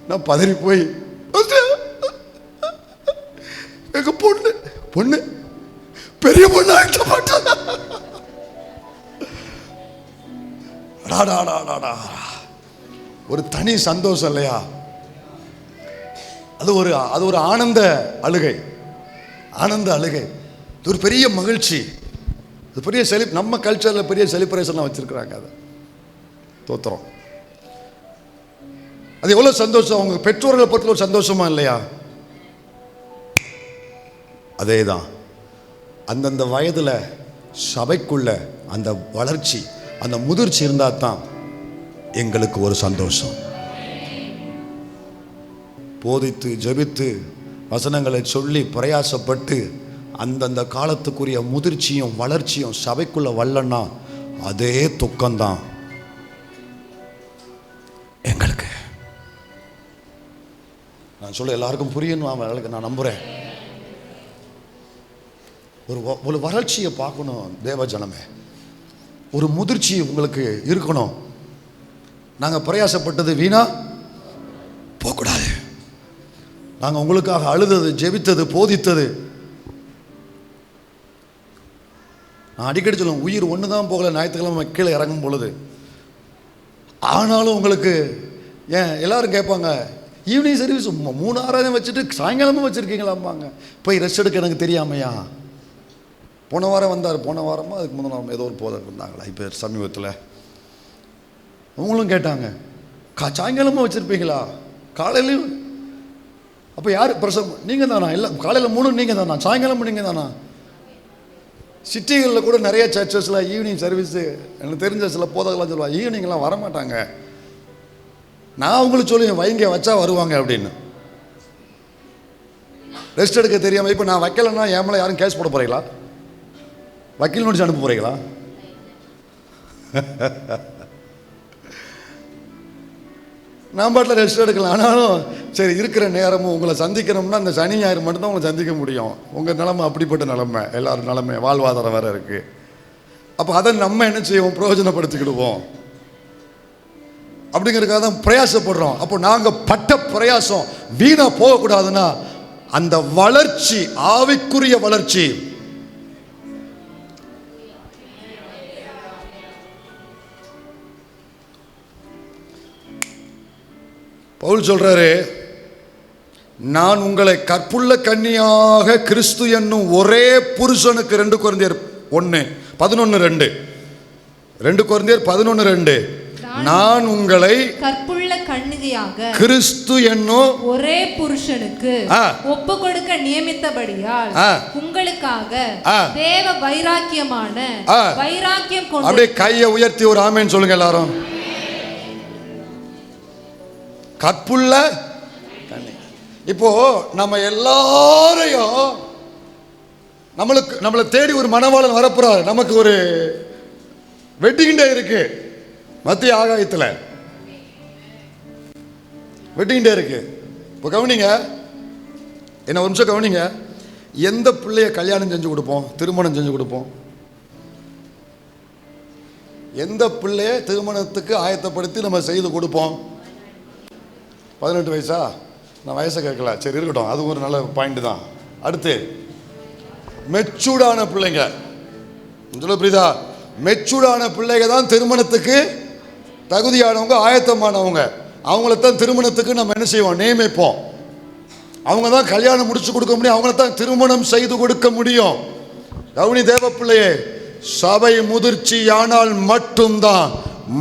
நான் பதறி போய் எங்க பொண்ணு பெரிய பொண்ணு ஆகிட்ட மாட்டாங்க. ஒரு தனி சந்தோஷம் இல்லையா? அது ஒரு ஆனந்த அழுகை, ஆனந்த அழுகை. இது ஒரு பெரிய மகிழ்ச்சி, இது பெரிய நம்ம கல்ச்சரில் பெரிய செலிப்ரேஷன்லாம் வச்சிருக்கிறாங்க. அதை தோத்திரம். அது எவ்வளோ சந்தோஷம். அவங்க பெற்றோர்களை பற்றி ஒரு சந்தோஷமா இல்லையா? அதே தான். அந்தந்த வயதில் சபைக்குள்ள அந்த வளர்ச்சி, அந்த முதிர்ச்சி இருந்தால் தான் எங்களுக்கு ஒரு சந்தோஷம். போதித்து ஜெபித்து வசனங்களை சொல்லி பிரயாசப்பட்டு அந்தந்த காலத்துக்குரிய முதிர்ச்சியும் வளர்ச்சியும் சபைக்குள்ள வரலன்னா அதே துக்கம்தான் எங்களுக்கு. நான் சொல்ல எல்லாருக்கும் புரியணும், நான் நம்புறேன். ஒரு வளர்ச்சியை பார்க்கணும் தேவ ஜனமே, ஒரு முதிர்ச்சி உங்களுக்கு இருக்கணும். நாங்கள் பிரயாசப்பட்டது வீணா போகக்கூடாது. நாங்கள் உங்களுக்காக அழுதது, ஜெபித்தது, போதித்தது. நான் அடிக்கடி சொல்லுவேன், உயிர் ஒன்று தான் போகல ஞாயிற்றுக்கிழமை கீழே இறங்கும் பொழுது. ஆனாலும் உங்களுக்கு ஏன் எல்லாரும் கேட்பாங்க, ஈவினிங் சர்வீஸ் 3 ஆராதனை வச்சுட்டு சாயங்காலமும் வச்சுருக்கீங்களாம்பாங்க. போய் ரெஸ்ட் எடுக்க எனக்கு தெரியாமையா? போன வாரம் வந்தார், போன வாரமா அதுக்கு முந்தின வாரம் ஏதோ ஒரு போதர் இருந்தாங்களா இப்போ சமீபத்தில், அவங்களும் கேட்டாங்க, சாயங்காலமும் வச்சுருப்பீங்களா காலையிலையும்? அப்போ யார் பிரசவம்? நீங்கள் தானா? இல்லை, காலையில் 3 நீங்கள் தானா, சாயங்காலமும் நீங்கள் தானா? சிட்டிகளில் கூட நிறைய சர்ச்சஸில் ஈவினிங் சர்வீஸு எனக்கு தெரிஞ்ச சில போதகெல்லாம் சொல்லுவாங்க, ஈவினிங்லாம் வரமாட்டாங்க. நான் உங்களுக்கு சொல்லுவேன், வைங்க வச்சா வருவாங்க அப்படின்னு. ரெஸ்ட் எடுக்க தெரியாமல் இப்போ நான் வைக்கலைன்னா என் மேலே யாரும் கேஸ் போட போகிறீங்களா? வக்கீல் நோட்டீஸ் அனுப்ப போகிறீங்களா? நான் பாட்டில் ரெஸ்ட் எடுக்கலாம். ஆனாலும் சரி, இருக்கிற நேரமும் உங்களை சந்திக்கணும்னா அந்த சனி ஞாயிறு மட்டும்தான் உங்களை சந்திக்க முடியும். உங்கள் நிலைமை அப்படிப்பட்ட நிலைமை, எல்லாரும் நிலைமை, வாழ்வாதாரம் வேறு இருக்குது. அப்போ அதை நம்ம என்ன செய்வோம், பிரயோஜனப்படுத்திக்கிடுவோம். அப்படிங்கிறதுக்காக தான் பிரயாசப்படுறோம். அப்போ நாங்கள் பட்ட பிரயாசம் வீணாக போகக்கூடாதுன்னா அந்த வளர்ச்சி, ஆவிக்குரிய வளர்ச்சி, பவுல் சொல்றாரு, நான் உங்களை கற்புள்ள கன்னியாக கிறிஸ்து என்னும் ஒரே புருஷனுக்கு 2 கொரிந்தியர் 1:11 2 கொரிந்தியர் 11:2 நான் உங்களை கற்புள்ள கன்னிகையாக கிறிஸ்து என்னும் ஒரே புருஷனுக்கு ஒப்பு கொடுக்க நியமித்தபடியால் உங்களுக்காக தேவ வைராக்கியமான வைராக்கியம் கொண்டு. அப்படியே கையை உயர்த்தி ஒரு ஆமென் சொல்லுங்க எல்லாரும். கற்புள்ள கன்னி. இப்போ நம்ம எல்லாரையும் நம்மளை தேடி ஒரு மணவாளன் வரப்போறாரு. நமக்கு ஒரு வெட்டிங் டே இருக்கு, மத்திய ஆகாயத்தில் வெட்டிங் டே இருக்கு. இப்போ கவனிங்க, என்ன ஒரு நிமிஷம் கவனிங்க. எந்த பிள்ளைய கல்யாணம் செஞ்சு கொடுப்போம், திருமணம் செஞ்சு கொடுப்போம்? எந்த பிள்ளைய திருமணத்துக்கு ஆயத்தப்படுத்தி நம்ம செய்து கொடுப்போம்? 18 வயசா? நான் வயசை கேட்கல, சரி இருக்கட்டும், அது ஒரு நல்ல பாயிண்ட் தான். அடுத்து மெச்சூர்டான பிள்ளைங்க, புரியுதா? மெச்சூர்டான பிள்ளைங்க தான் திருமணத்துக்கு தகுதியானவங்க, ஆயத்தமானவங்க. அவங்களத்தான் திருமணத்துக்கு நம்ம என்ன செய்வோம், நியமிப்போம். அவங்க தான் கல்யாணம் முடிச்சு கொடுக்க முடியும், அவங்கள தான் திருமணம் செய்து கொடுக்க முடியும். கவுனி தேவ பிள்ளையே, சபை முதிர்ச்சியானால் மட்டும்தான்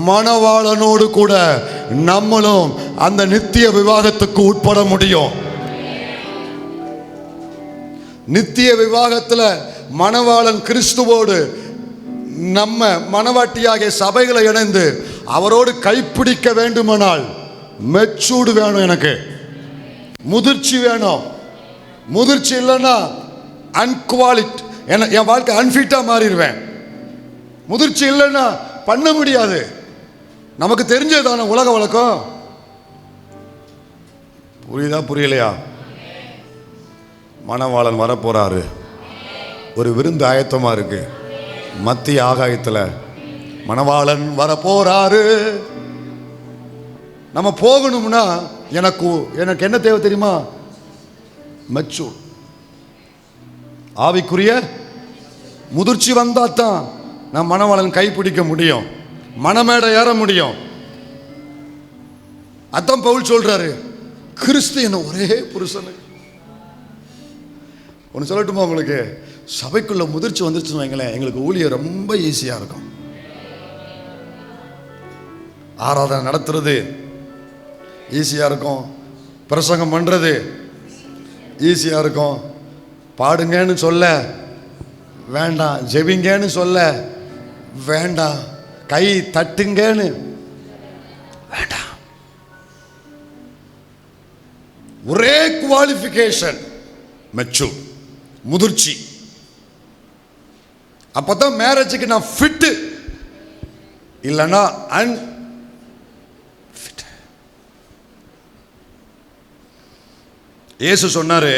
மணவாளனோடு கூட நம்மளும் அந்த நித்திய விவாகத்துக்கு உட்பட முடியும். நித்திய விவாகத்தில் மணவாளன் கிறிஸ்துவோடு நம்ம மணவாட்டியாகிய சபைகளை இணைந்து அவரோடு கைப்பிடிக்க வேண்டுமானால் மெச்சூர்டு வேணும், எனக்கு முதிர்ச்சி வேணும். முதிர்ச்சி இல்லைன்னா அன்குவாலிட், என் வாழ்க்கை அன்ஃபிட்டாக மாறிடுவேன். முதிர்ச்சி இல்லைன்னா பண்ண முடியாது. நமக்கு தெரிஞ்சதான உலக வழக்கம். புரியுதா புரியலையா? மணவாளன் வரப்போறாரு. ஒரு விருந்து ஆயத்தமா இருக்கு. மத்திய ஆகாயத்தில் மணவாளன் வரப்போறாரு. நம்ம போகணும்னா எனக்கு என்ன தேவை தெரியுமா? மெச்சூர், ஆவிக்குரிய முதிர்ச்சி வந்தா தான் நான் மணவாளன் கைப்பிடிக்க முடியும், மணமேடை ஏற முடியும். அதான் பவுல் சொல்றாரு, கிறிஸ்து என்ன ஒரே புருஷனுக்கு. ஒன்று சொல்லட்டுமா உங்களுக்கு? சபைக்குள்ள முதிர்ச்சி வந்துருச்சுன்னு வைங்களேன், எங்களுக்கு ஊழியம் ரொம்ப ஈஸியா இருக்கும். ஆராதனை நடத்துறது ஈஸியா இருக்கும், பிரசங்கம் பண்றது ஈஸியா இருக்கும், பாடுங்கன்னு சொல்ல வேண்டாம், ஜெபிங்கன்னு சொல்ல வேண்டாம், கை தட்டுங்கன்னு வேண்டாம். ஒரே குவாலிஃபிகேஷன், மெச்சூர், முதிர்ச்சி. அப்பதான் மேரேஜுக்கு நான் ஃபிட்டு, இல்லைன்னா அன்ஃபிட். இயேசு சொன்னாரு,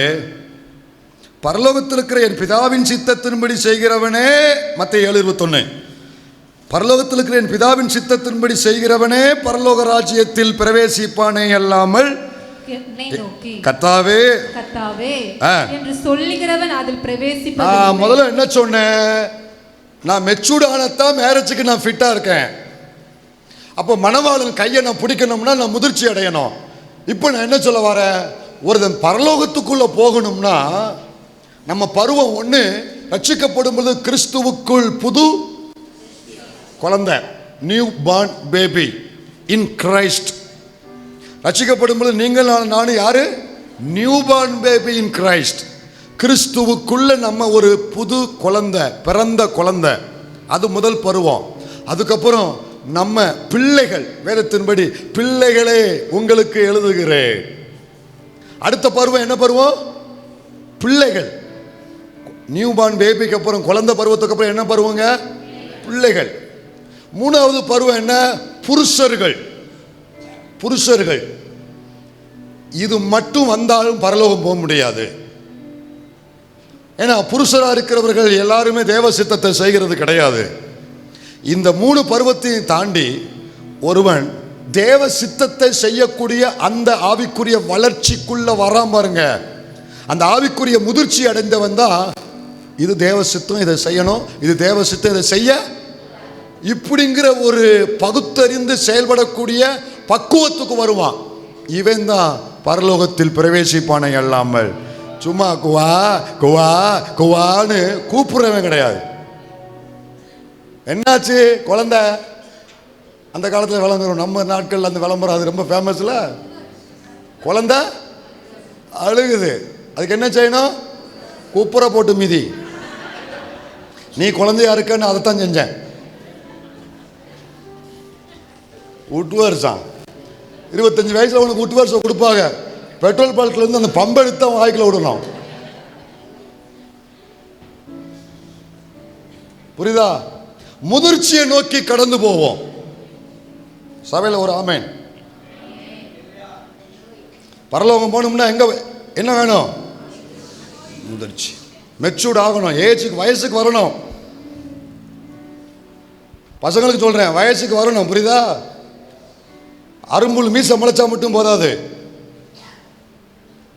பரலோகத்தில் இருக்கிற என் பிதாவின் சித்தத்தின்படி செய்கிறவனே, மத்தேயு 7:21, பரலோகத்தில் இருக்கிற என் பிதாவின் சித்தத்தின்படி செய்கிறவனே பரலோக ராஜ்யத்தில் பிரவேசிப்பானே அல்லாமல் கர்த்தாவே கர்த்தாவே என்று சொல்லுகிறவன் அதில் பிரவேசிப்பதில்லை. முதல்ல என்ன சொன்னேன்? நான் மெச்சூர்ட் ஆனதான் மேரேஜுக்கு நான் ஃபிட்டா இருக்கேன். அப்போ மணவாளன் கையை நான் பிடிக்கணும்னா நான் முதிர்ச்சி அடையணும். இப்போ நான் என்ன சொல்ல வரேன்? ஒருத்தன் பரலோகத்துக்குள்ள போகணும்னா நம்ம பருவம் ஒன்று, ரட்சிக்கப்படும் பொழுது கிறிஸ்துவுக்குள் புது குழந்தை, new born baby in Christ. ரட்சிக்கப்படும் பொழுது நீங்கள் நானும் யாரு? New born baby in Christ. கிறிஸ்துவுக்குள்ள நம்ம ஒரு புது குழந்தை, பிறந்த குழந்தை. அது முதல் பருவம். அதுக்கப்புறம் நம்ம பிள்ளைகள், வேதத்தின்படி பிள்ளைகளே உங்களுக்கு எழுதுகிறேன். அடுத்த பருவம் என்ன பருவம்? பிள்ளைகள். நியூ பார்ன் பேபிக்கு அப்புறம் குழந்தை பருவத்துக்கு அப்புறம் என்ன பருவங்க? பிள்ளைகள். மூணாவது பருவம் என்ன? புருஷர்கள். புருஷர்கள். இது மட்டும் வந்தாலும் பரலோகம் போக முடியாது. ஏன்னா புருஷராக இருக்கிறவர்கள் எல்லாருமே தேவ சித்தத்தை செய்கிறது கிடையாது. இந்த 3 பருவத்தையும் தாண்டி ஒருவன் தேவ சித்தத்தை செய்யக்கூடிய அந்த ஆவிக்குரிய வளர்ச்சிக்குள்ள வராம பாருங்க, அந்த ஆவிக்குரிய முதிர்ச்சி அடைந்தவன் தான் இது தேவ சித்தம், இதை செய்யணும், இது தேவ சித்தம், இதை செய்ய, இப்படிங்கிற ஒரு பகுத்தறிந்து செயல்படக்கூடிய பக்குவத்துக்கு வருவான். இவன் தான் பரலோகத்தில் பிரவேசிப்பானை அல்லாமல் சும்மா குவா குவா குவான்னு கூப்பிடுறவன் கிடையாது. என்னாச்சு? குழந்தை அந்த காலத்தில் விளம்பரம், நம்ம நாட்களில் அந்த விளம்பரம் அது ரொம்ப ஃபேமஸ்ல. குழந்தை அழுகுது, அதுக்கு என்ன செய்யணும்? கூப்புற போட்டு மிதி. நீ குழந்தையா இருக்கன்னு அதைத்தான் செஞ்சேன். விட்டு வருஷம் 25 வயசுல உனக்கு விட்டு வருஷம் கொடுப்பாங்க. பெட்ரோல் பல்க்ல இருந்து அந்த பம்பை எடுத்து அவன் வாய்க்குள்ள விடணும். புரியுதா? முதிர்ச்சியை நோக்கி கடந்து போவோம். சபையில் ஒரு ஆமேன். பரலோகம் போகணும்னா எங்க என்ன வேணும்? முதிர்ச்சி. மெச்சூர்ட் ஆகணும். ஏஜுக்கு, வயசுக்கு வரணும். பசங்களுக்கு சொல்றேன், வயசுக்கு வரணும். புரியுதா? அரும்புல் மீச முளைச்சா மட்டும் போதாது,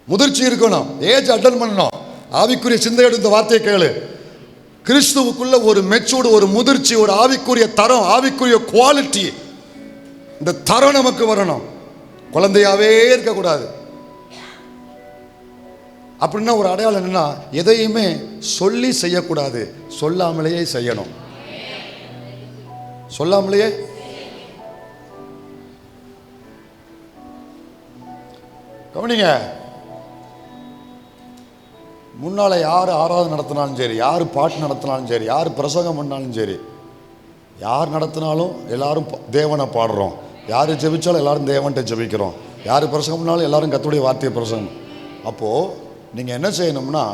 முதிர்ச்சி இருக்கணும். ஏஜ் அட்டன் பண்ணணும். ஆவிக்குரிய சிந்தையோடு இந்த வார்த்தையை கேளு. கிறிஸ்துவுக்குள்ள ஒரு மெச்சூர்டு, ஒரு முதிர்ச்சி, ஒரு ஆவிக்குரிய தரம், ஆவிக்குரிய குவாலிட்டி, இந்த தரம் நமக்கு வரணும். குழந்தையாவே இருக்கக்கூடாது. அப்படின்னா ஒரு அடையாளம் என்னன்னா, எதையுமே சொல்லி செய்யக்கூடாது, சொல்லாமலேயே செய்யணும். சொல்லாமலேயே. கவனிங்க, முன்னால யார் ஆராதனை நடத்தினாலும் சரி, யார் பாட்டு நடத்தினாலும் சரி, யார் பிரசங்கம் பண்ணாலும் சரி, யார் நடத்தினாலும் எல்லாரும் தேவனை பாடுறோம். யார் ஜெபிச்சாலும் எல்லாரும் தேவன்கிட்ட ஜெபிக்கிறோம். யார் பிரசங்கம் பண்ணாலும் எல்லாரும் கர்த்தருடைய வார்த்தையை பிரசங்கம். அப்போது நீங்கள் என்ன செய்யணும்னா,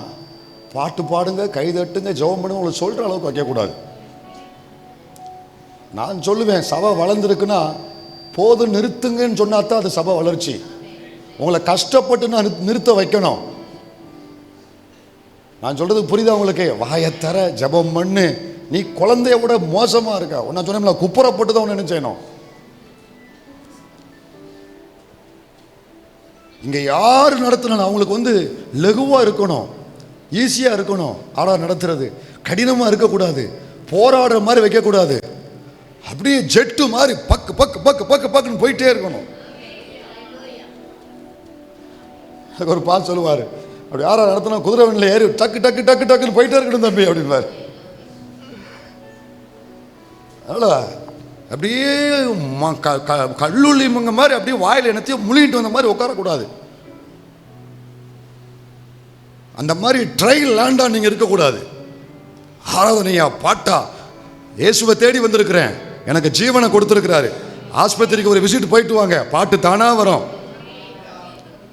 பாட்டு பாடுங்க, கை தட்டுங்க, ஜெபம் பண்ணுங்க உங்களுக்கு சொல்கிற அளவுக்கு வைக்கக்கூடாது. நான் சொல்லுவேன், சபை வளர்ந்துருக்குன்னா போதும் நிறுத்துங்கன்னு சொன்னா தான் அது சபை வளர்ச்சி. உங்களை கஷ்டப்பட்டு நான் நிறுத்த வைக்கணும். நான் சொல்றது புரியுதா உங்களுக்கு? வாயத்தர ஜெபம் பண்ணு. நீ குழந்தைய விட மோசமா இருக்கா. நான் சொன்னேன்ல, குப்புறப்பட்டு தான் ஒன்று செய்யணும். இங்கே யார் நடத்தினா அவங்களுக்கு வந்து லகுவாக இருக்கணும், ஈஸியாக இருக்கணும். ஆடா நடத்துறது கடினமாக இருக்கக்கூடாது, போராடுற மாதிரி வைக்கக்கூடாது. அப்படியே ஜெட்டு மாதிரி பக்கு பக்கு பக்கு பக்கு பக்குன்னு போயிட்டே இருக்கணும். ஒரு பால் சொல்லுவார், அப்படி யாரா நடத்தினா குதிரை வண்டியில் ஏறி டக்கு டக்கு டக்கு டக்குன்னு போயிட்டே இருக்கணும் தம்பி அப்படின்பார். அதனால் அப்படியே கல்லுள்ளிமங்க மாதிரி அப்படியே வாயில் என்னத்தையும் முழுகிட்டு வந்த மாதிரி உட்காரக்கூடாது. அந்த மாதிரி ட்ரையல் லேண்டாக நீங்கள் இருக்கக்கூடாது. ஆராதனையா பாட்டா, இயேசுவை தேடி வந்திருக்கிறேன், எனக்கு ஜீவனை கொடுத்துருக்கிறாரு. ஆஸ்பத்திரிக்கு ஒரு விசிட் போயிட்டு வாங்க, பாட்டு தானாக வரும்.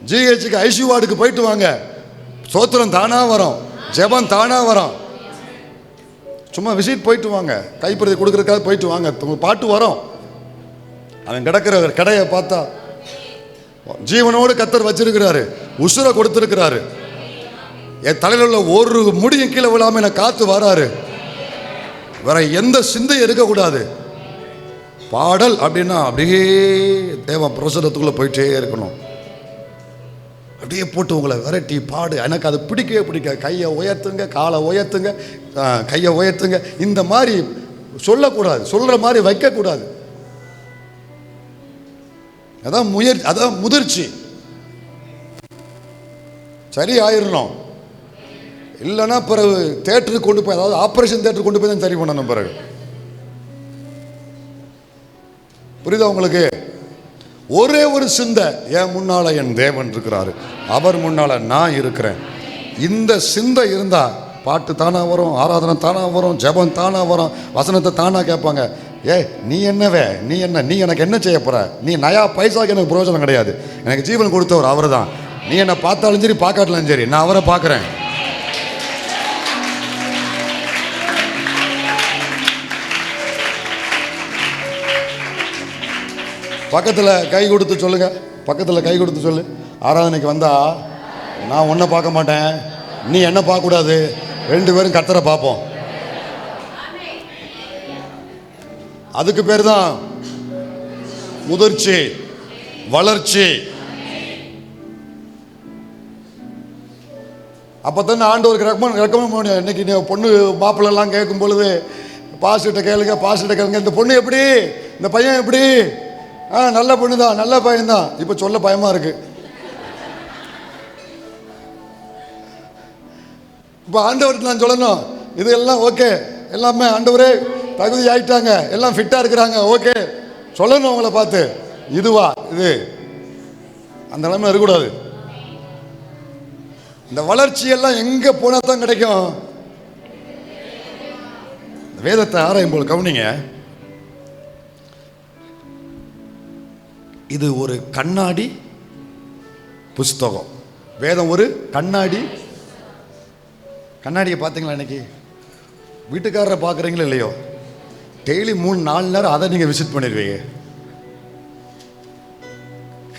ஜிஹெச்சுக்கு ஐசியூ வார்டுக்கு போயிட்டு வாங்க, சோத்திரம் தானாக வரும், ஜெபம் தானாக வரும். சும்மா விசிட் போயிட்டு வாங்க, கைப்பிரதி கொடுக்குறதுக்காக போயிட்டு வாங்க, பாட்டு வரும். அவன் கிடக்கிற கடையை பார்த்தா ஜீவனோடு கர்த்தர் வச்சிருக்கிறாரு, உசுரை கொடுத்துருக்கிறாரு. என் தலையில் உள்ள ஒரு முடியும் கீழே விழாம என்னை காத்து வராரு. வேற எந்த சிந்தையும் இருக்கக்கூடாது. பாடல் அப்படின்னா அப்படியே தேவ பிரசுரத்துக்குள்ள போயிட்டே இருக்கணும். அப்படியே போட்டு உங்களை விரட்டி பாடு. எனக்கு அது பிடிக்கவே பிடிக்காது. கையை உயர்த்துங்க, காலை உயர்த்துங்க, கையை உயர்த்துங்க, இந்த மாதிரி சொல்லக்கூடாது, சொல்ற மாதிரி வைக்கக்கூடாது. அதான் அதான் முதிர்ச்சி. சரி ஆயிடணும். இல்லைன்னா பிறகு தேட்டருக்கு கொண்டு போய், அதாவது ஆப்ரேஷன் தேட்டருக்கு கொண்டு போய் தான் சரி பண்ணணும். பிறகு புரியுதா உங்களுக்கு? ஒரே ஒரு சிந்தை, என் முன்னால என் தேவன் இருக்கிறாரு, அவர் முன்னால நான் இருக்கிறேன். இந்த சிந்தை இருந்தா பாட்டு தானா வரும், ஆராதனை தானா வரும், ஜெபம் தானா வரும், வசனத்தை தானா கேட்பாங்க. நீ என்னவே, நீ எனக்கு என்ன செய்ய போற? நீ நயா பைசாக்கு எனக்கு பிரயோஜனம் கிடையாது. எனக்கு ஜீவன் கொடுத்தவர் அவர் தான். நீ என்னை பார்த்தாலும் சரி பார்க்காட்டாலும் சரி, நான் அவரை பார்க்குறேன். பக்கத்தில் கை கொடுத்து சொல்லுங்க, பக்கத்தில் கை கொடுத்து சொல்லு, ஆராதனைக்கு வந்தா நான் உன்னை பார்க்க மாட்டேன், நீ என்ன பார்க்கக்கூடாது, ரெண்டு பேரும் கர்த்தரை பார்ப்போம். அதுக்கு பேர் தான் முதிர்ச்சி, வளர்ச்சி. அப்போத்தானே ஆண்டவருக்கு ரெக்கமெண்ட் பண்ண. இன்னைக்கு நீ பொண்ணு மாப்பிள்ளெல்லாம் கேட்கும் பொழுது பாஸ்கிட்ட கேளுங்க, இந்த பொண்ணு எப்படி, இந்த பையன் எப்படி, நல்ல பொண்ணு தான், நல்ல பையன் தான். இப்போ சொல்ல பயமா இருக்கு. இப்போ ஆண்டவருக்கு நான் சொல்லணும், இது எல்லாம் ஓகே, எல்லாமே ஆண்டவரே தகுதி ஆயிட்டாங்க, எல்லாம் ஃபிட்டா இருக்கிறாங்க, ஓகே சொல்லணும் அவங்கள பார்த்து. இதுவா இது, அந்த நிலைமை இருக்கக்கூடாது. இந்த வளர்ச்சி எல்லாம் எங்க போனா தான் கிடைக்கும்? வேதத்தை ஆராயும் போல் கவனிங்க. இது ஒரு கண்ணாடி புஸ்தகம். வேதம் ஒரு கண்ணாடி. கண்ணாடியை பார்த்தீங்களா? இன்னைக்கு வீட்டுக்காரரை பார்க்குறீங்களோ இல்லையோ, டெய்லி 3-4 நேரம் அதை நீங்கள் விசிட் பண்ணிடுவீங்க.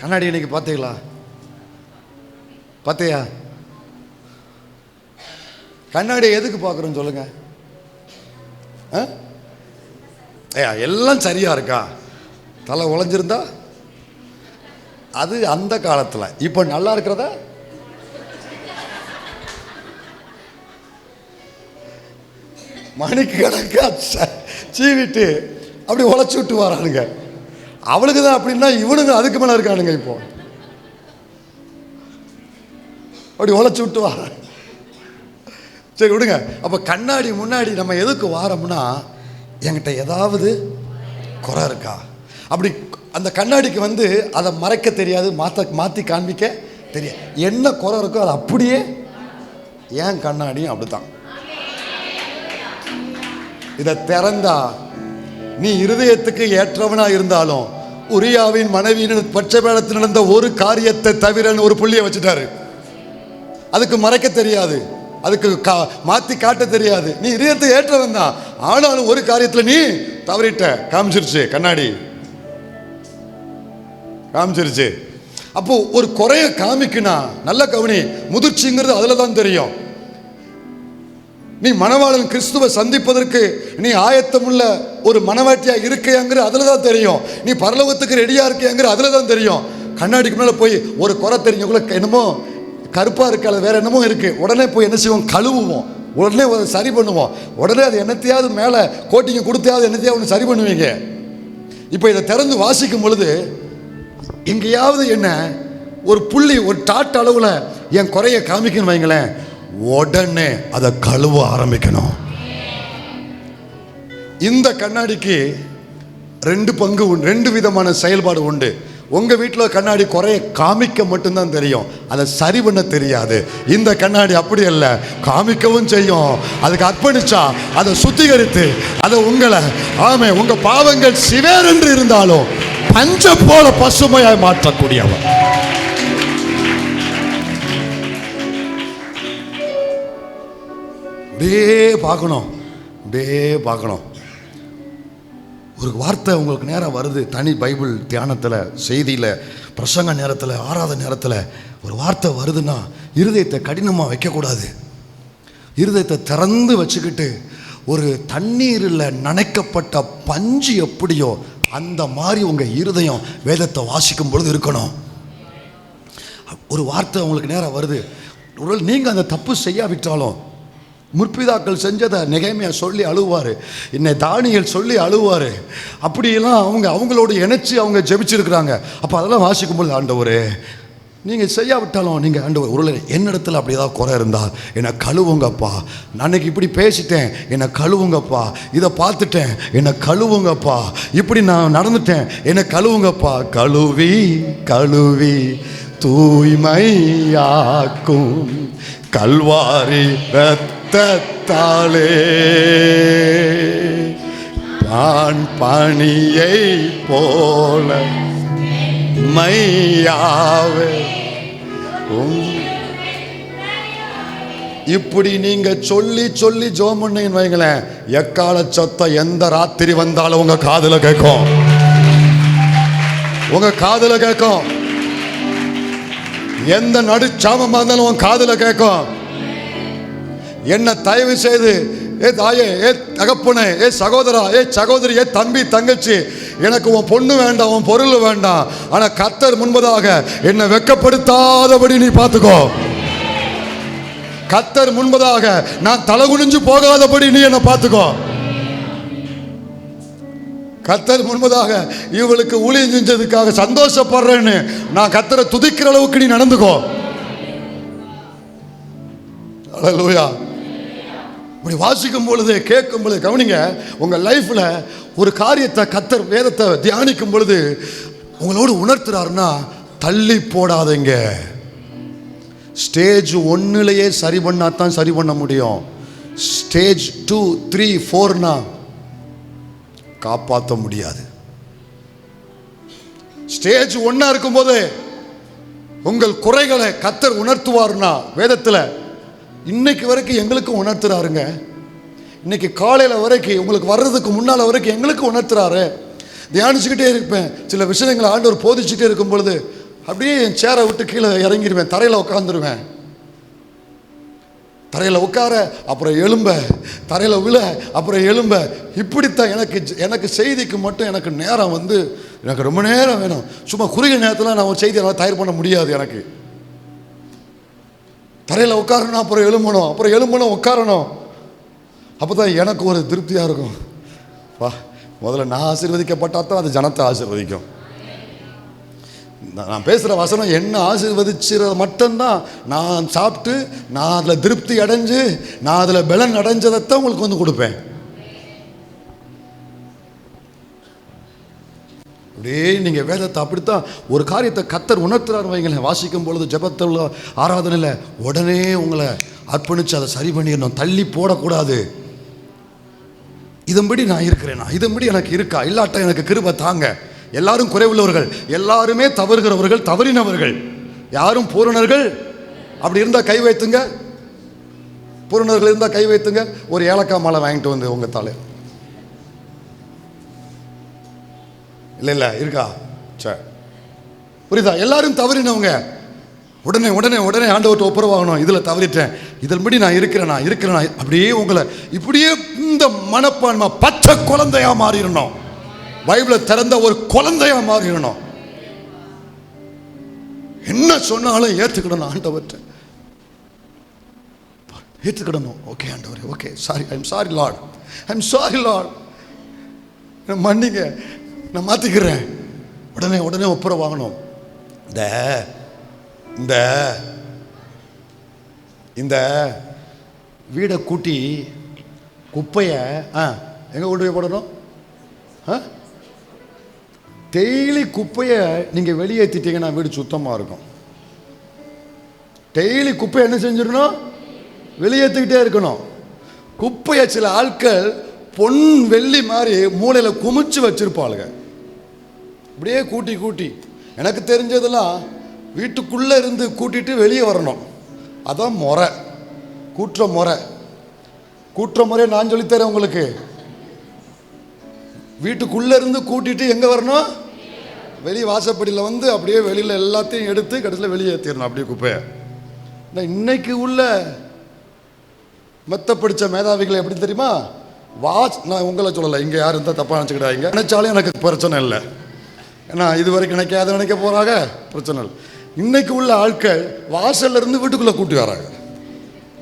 கண்ணாடி இன்னைக்கு பார்த்தீங்களா? பார்த்தியா? கண்ணாடி எதுக்கு பார்க்குறோன்னு சொல்லுங்க. எல்லாம் சரியா இருக்கா? தலை உழைஞ்சிருந்தா அது அந்த காலத்தில். இப்போ நல்லா இருக்கிறத மணிக்கு கணக்கா சீவிட்டு அப்படி உழைச்சி விட்டு வரானுங்க. அவளுக்கு தான் அப்படின்னா இவனுங்க அதுக்கு மேலே இருக்கானுங்க. இப்போ அப்படி உழைச்சி விட்டு வர. சரி விடுங்க. அப்போ கண்ணாடி முன்னாடி நம்ம எதுக்கு வாரோம்னா, என்கிட்ட ஏதாவது குறை இருக்கா? அப்படி அந்த கண்ணாடிக்கு வந்து அதை மறைக்க தெரியாது, மாற்றி காண்பிக்க தெரியாது. என்ன குறை இருக்கோ அது அப்படியே. ஏன் கண்ணாடியும் அப்படித்தான். இதை திறந்தா நீ இருதயத்துக்கு ஏற்றவனா இருந்தாலும், உரியாவின் மனைவியின் பட்சபேதத்தில் நடந்த ஒரு காரியத்தை தவிர ஒரு புள்ளியை வச்சுட்டாரு. அதுக்கு மறைக்க தெரியாது. அதுக்கு மாற்றி காட்ட தெரியாது. நீ இதயத்தை ஏற்றவன் தான். ஆனாலும் ஒரு காரியத்தில் நீ தவறிட்ட. காமிச்சிருச்சு, கண்ணாடி காமிச்சிருச்சு. அப்போ ஒரு குறைய காமிக்குனா நல்ல கவனி, முதிர்ச்சிங்கிறது அதில் தான் தெரியும். நீ மணவாளன் கிறிஸ்துவை சந்திப்பதற்கு நீ ஆயத்தமுள்ள ஒரு மணவாட்டியா இருக்கையாங்கிற அதில் தான் தெரியும். நீ பரலோகத்துக்கு ரெடியா இருக்கையாங்கிற அதில் தான் தெரியும். கண்ணாடிக்கு மேலே போய் ஒரு குறை தெரிஞ்சவங்கள என்னமோ கருப்பாக இருக்கு, அது வேற என்னமோ இருக்கு, உடனே போய் என்ன செய்வோம், கழுவுவோம், உடனே சரி பண்ணுவோம், உடனே அது என்னத்தையாவது மேலே கோட்டிங்க கொடுத்தாவது என்னத்தையாவது ஒன்று சரி பண்ணுவீங்க. இப்போ இதை திறந்து வாசிக்கும் பொழுது எங்கேயாவது என்ன ஒரு புள்ளி ஒரு டாட் அளவில் என் குறைய காமிக்கணும் வைங்களேன், உடனே அதை கழுவ ஆரம்பிக்கணும். இந்த கண்ணாடிக்கு ரெண்டு பங்கு உண்டு, ரெண்டு விதமான செயல்பாடு உண்டு. உங்க வீட்டில் கண்ணாடி குறைய காமிக்க மட்டும்தான் தெரியும், அதை சரி பண்ண தெரியாது. இந்த கண்ணாடி அப்படி அல்ல, காமிக்கவும் செய்யும். அதுக்கு அர்ப்பணிச்சா அதை சுத்திகரித்து அதை உங்களை ஆமே உங்க பாவங்கள் சிவேர் என்று இருந்தாலும் பஞ்ச போல பசுமையாய் மாற்றக்கூடியவர். பார்க்கணும். ஒரு வார்த்தை உங்களுக்கு நேரம் வருது, தனி பைபிள் தியானத்தில், செய்தியில், பிரசங்க நேரத்தில், ஆராதனை நேரத்தில் ஒரு வார்த்தை வருதுன்னா இருதயத்தை கடினமாக வைக்கக்கூடாது. இருதயத்தை திறந்து வச்சுக்கிட்டு ஒரு தண்ணீரில் நனைக்கப்பட்ட பஞ்சு எப்படியோ அந்த மாதிரி உங்கள் இருதயம் வேதத்தை வாசிக்கும் பொழுது இருக்கணும். ஒரு வார்த்தை உங்களுக்கு நேரம் வருது, நீங்கள் அந்த தப்பு செய்யாவிட்டாலும் முற்பிதாக்கள் செஞ்சதை நெகேமியா சொல்லி அழுவார், என்னை தானியேல் சொல்லி அழுவார். அப்படியெல்லாம் அவங்களோட இணைச்சி அவங்க ஜெபிச்சிருக்கிறாங்க. அப்போ அதெல்லாம் வாசிக்கும்போது ஆண்டவரே நீங்கள் செய்யாவிட்டாலும் நீங்கள் ஆண்டவர் ஒரு என்னிடத்தில் அப்படி ஏதாவது குறை இருந்தால் என்னை கழுவுங்கப்பா, நான் அன்னைக்கு இப்படி பேசிட்டேன் என்னை கழுவுங்கப்பா, இதை பார்த்துட்டேன் என்னை கழுவுங்கப்பா, இப்படி நான் நடந்துட்டேன் என்னை கழுவுங்கப்பா. கழுவி கழுவி தூய்மையாக்கும் கல்வாரி ரத்தத்தாலே பான் பணியை போல மையாவே. இப்படி நீங்க சொல்லி சொல்லி ஜெபம் பண்ணீங்கன்னு வைங்களேன், எக்கால சத்தம் எந்த ராத்திரி வந்தாலும் உங்க காதுல கேட்கும், உங்க காதுல கேட்கும். எந்த நடுச்சாமமா இருந்தாலும் உன் காதுல கேட்கும். என்ன தயவு செய்து ஏ தாயே, ஏ தகப்பனே, ஏ சகோதரா, ஏ சகோதரி, ஏ தம்பி தங்கச்சி, எனக்கு உன் பொண்ணு வேண்டாம், உன் பொருள் வேண்டாம், ஆனா கர்த்தர் முன்பதாக என்னை வெட்கப்படுத்தாதபடி நீ பார்த்துக்கோ. கர்த்தர் முன்பதாக நான் தலகுனிஞ்சு போகாதபடி நீ என்னை பார்த்துக்கோ. கர்த்தர் முன்பதாக இவளுக்கு ஊழியம் செஞ்சதுக்காக சந்தோஷப்படுறேன்னு நான் கர்த்தரை துதிக்கிற அளவுக்கு நீ நடந்துக்கோ. அல்லேலூயா. இப்படி வாசிக்கும் பொழுது கேட்கும் பொழுது கவனிங்க, உங்கள் லைஃப்பில் ஒரு காரியத்தை கர்த்தர் வேதத்தை தியானிக்கும் பொழுது உங்களோடு உணர்த்துறாருன்னா தள்ளி போடாதீங்க. ஸ்டேஜ் 1லேயே சரி பண்ணாதான் சரி பண்ண முடியும். ஸ்டேஜ் 2, 3, 4னா காப்பாற்ற முடியாது. ஸ்டேஜ் 1 இருக்கும்போது உங்கள் குறைகளை கர்த்தர் உணர்த்துவார்னா வேதத்தில் இன்னைக்கு வரைக்கும் எங்களுக்கும் உணர்த்துறாருங்க. இன்னைக்கு காலையில் வரைக்கும் உங்களுக்கு வர்றதுக்கு முன்னால் வரைக்கும் எங்களுக்கு உணர்த்துறாரு. தியானிச்சுக்கிட்டே இருப்பேன், சில விஷயங்களை ஆண்டவர் போதிச்சுட்டே இருக்கும் பொழுது அப்படியே என் சேரை விட்டு கீழே இறங்கிடுவேன், தரையில் உட்காந்துருவேன். தரையில் உட்கார அப்புறம் எழும்ப, தரையில் விழ அப்புறம் எழும்ப. இப்படித்தான் எனக்கு செய்திக்கு மட்டும் எனக்கு நேரம் எனக்கு ரொம்ப நேரம் வேணும். சும்மா குறுகிய நேரத்தில் நான் ஒரு செய்தியை தயார் பண்ண முடியாது. எனக்கு தரையில் உட்காரணும், அப்புறம் எழும்பணும், உட்காரணும். அப்போ தான் எனக்கு ஒரு திருப்தியாக இருக்கும். வா, முதல்ல நான் ஆசீர்வதிக்கப்பட்டா தான் அது ஜனத்தை ஆசீர்வதிக்கும். நான் பேசுகிற வசனம் என்ன ஆசீர்வதிச்சுறது மட்டும்தான். நான் சாப்பிட்டு நான் அதில் திருப்தி அடைஞ்சு நான் அதில் பலன் அடைஞ்சதைத்தான் உங்களுக்கு கொடுப்பேன். அப்படியே நீங்கள் வேதத்தை அப்படித்தான் ஒரு காரியத்தை கர்த்தர் உணர்த்துறாரு வைங்களேன். வாசிக்கும் பொழுது ஜெபத்தில் ஆராதனையில் உடனே உங்களை அர்ப்பணித்து அதை சரி பண்ணிடணும், தள்ளி போடக்கூடாது. இதன்படி நான் இருக்கிறேனா, இதன்படி எனக்கு இருக்கா, இல்லாட்டா எனக்கு கிருபை தாங்க. எல்லாரும் குறைவுள்ளவர்கள், எல்லாருமே தவறுகிறவர்கள், தவறினவர்கள், யாரும் பூரணர்கள். அப்படி இருந்தால் கை வைத்துங்க. பூரணர்கள் இருந்தால் கை வைத்துங்க. ஒரு ஏலக்காய் மாலை வாங்கிட்டு வந்து உங்கள் தலை. இல்லை இருக்கா? சரி, புரியுதா? எல்லாரும் தவறினவங்க உடனே உடனே உடனே ஆண்டவர்கிட்ட ஒப்புரவாகணும். இதில் தவறிட்டேன், இதன்படி நான் இருக்கிறேனா அப்படியே உங்களை இப்படியே இந்த மனப்பான்மை பச்சை குழந்தையா மாறிடணும். பைபிளை திறந்த ஒரு குழந்தையா மாறிடணும். என்ன சொன்னாலும் ஏற்றுக்கிடணும். ஆண்டவர்கிட்ட ஏற்றுக்கிடணும். ஓகே ஆண்டவரே, okay, sorry, I'm sorry Lord, I'm sorry Lord, மன்னிங்க, நான் மாற்றிக்கிறேன். உடனே உடனே ஒப்புரவாகணும். இந்த இந்த வீடை கூட்டி குப்பையை எங்கே கொண்டு போய் போடணும்? டெய்லி குப்பையை நீங்கள் வெளியேற்றிட்டீங்கன்னா வீடு சுத்தமாக இருக்கும். டெய்லி குப்பையை என்ன செஞ்சிடணும்? வெளியேற்றிக்கிட்டே இருக்கணும். குப்பையை சில ஆட்கள் பொன் வெள்ளி மாதிரி மூளையில் குமிச்சு வச்சிருப்பாளுங்க. அப்படியே கூட்டி கூட்டி, எனக்கு தெரிஞ்சதெல்லாம் வீட்டுக்குள்ளே இருந்து கூட்டிட்டு வெளியே வரணும். அதான் முறை, கூட்டுற முறை. கூட்டுற முறையை நான் சொல்லித்தரேன் உங்களுக்கு. வீட்டுக்குள்ளே இருந்து கூட்டிட்டு எங்கே வரணும்? வெளியே வாசப்படியில் வந்து அப்படியே வெளியில் எல்லாத்தையும் எடுத்து கடைசியில் வெளியே ஏற்றிடணும் அப்படியே குப்பையை. இன்னைக்கு உள்ள மெத்த படித்த மேதாவிகளை எப்படி தெரியுமா? நான் உங்களை சொல்லலை, இங்கே யாரும் இருந்தால் தப்பாக நினச்சிக்கிடாதீங்க. நினைச்சாலும் எனக்கு பிரச்சனை இல்லை, ஏன்னா இது வரைக்கும் நினைக்காத நினைக்க போகிறாங்க, பிரச்சனை இல்லை. இன்னைக்கு உள்ள ஆட்கள் வாசல்ல இருந்து வீட்டுக்குள்ளே கூட்டி வராங்க.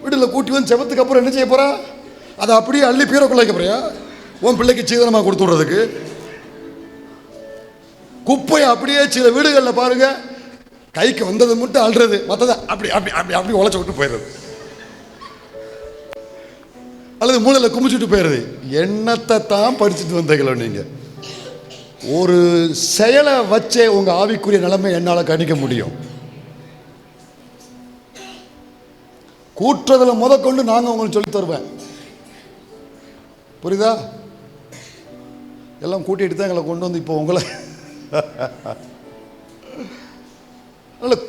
வீட்டில் கூட்டி வந்து செவத்துக்கு அப்புறம் என்ன செய்ய போகிறா? அதை அப்படியே அள்ளி பீரக்குள்ள வைக்க போறியா? உன் பிள்ளைக்கு சீதனமாக கொடுத்து விடுறதுக்கு குப்பையை அப்படியே சில வீடுகளில் பாருங்க, கைக்கு வந்ததை மட்டும் அள்ளுறது, மற்றதை அப்படி அப்படி அப்படி அப்படி உழைச்சி விட்டு போயிடுறது, அல்லது மூளையில் குமிச்சுட்டு போயிடுறது. என்னத்தை தான் படிச்சுட்டு வந்தீங்களோ நீங்க? ஒரு செயலை வச்சே உங்க ஆவிக்குரிய நிலைமை என்னால் கணிக்க முடியும். கூட்டுறதில் முதற்கொண்டு நாங்கள் உங்களுக்கு சொல்லி தருவேன், புரியுதா? எல்லாம் கூட்டிகிட்டு தான் எங்களை கொண்டு வந்து இப்போ உங்களை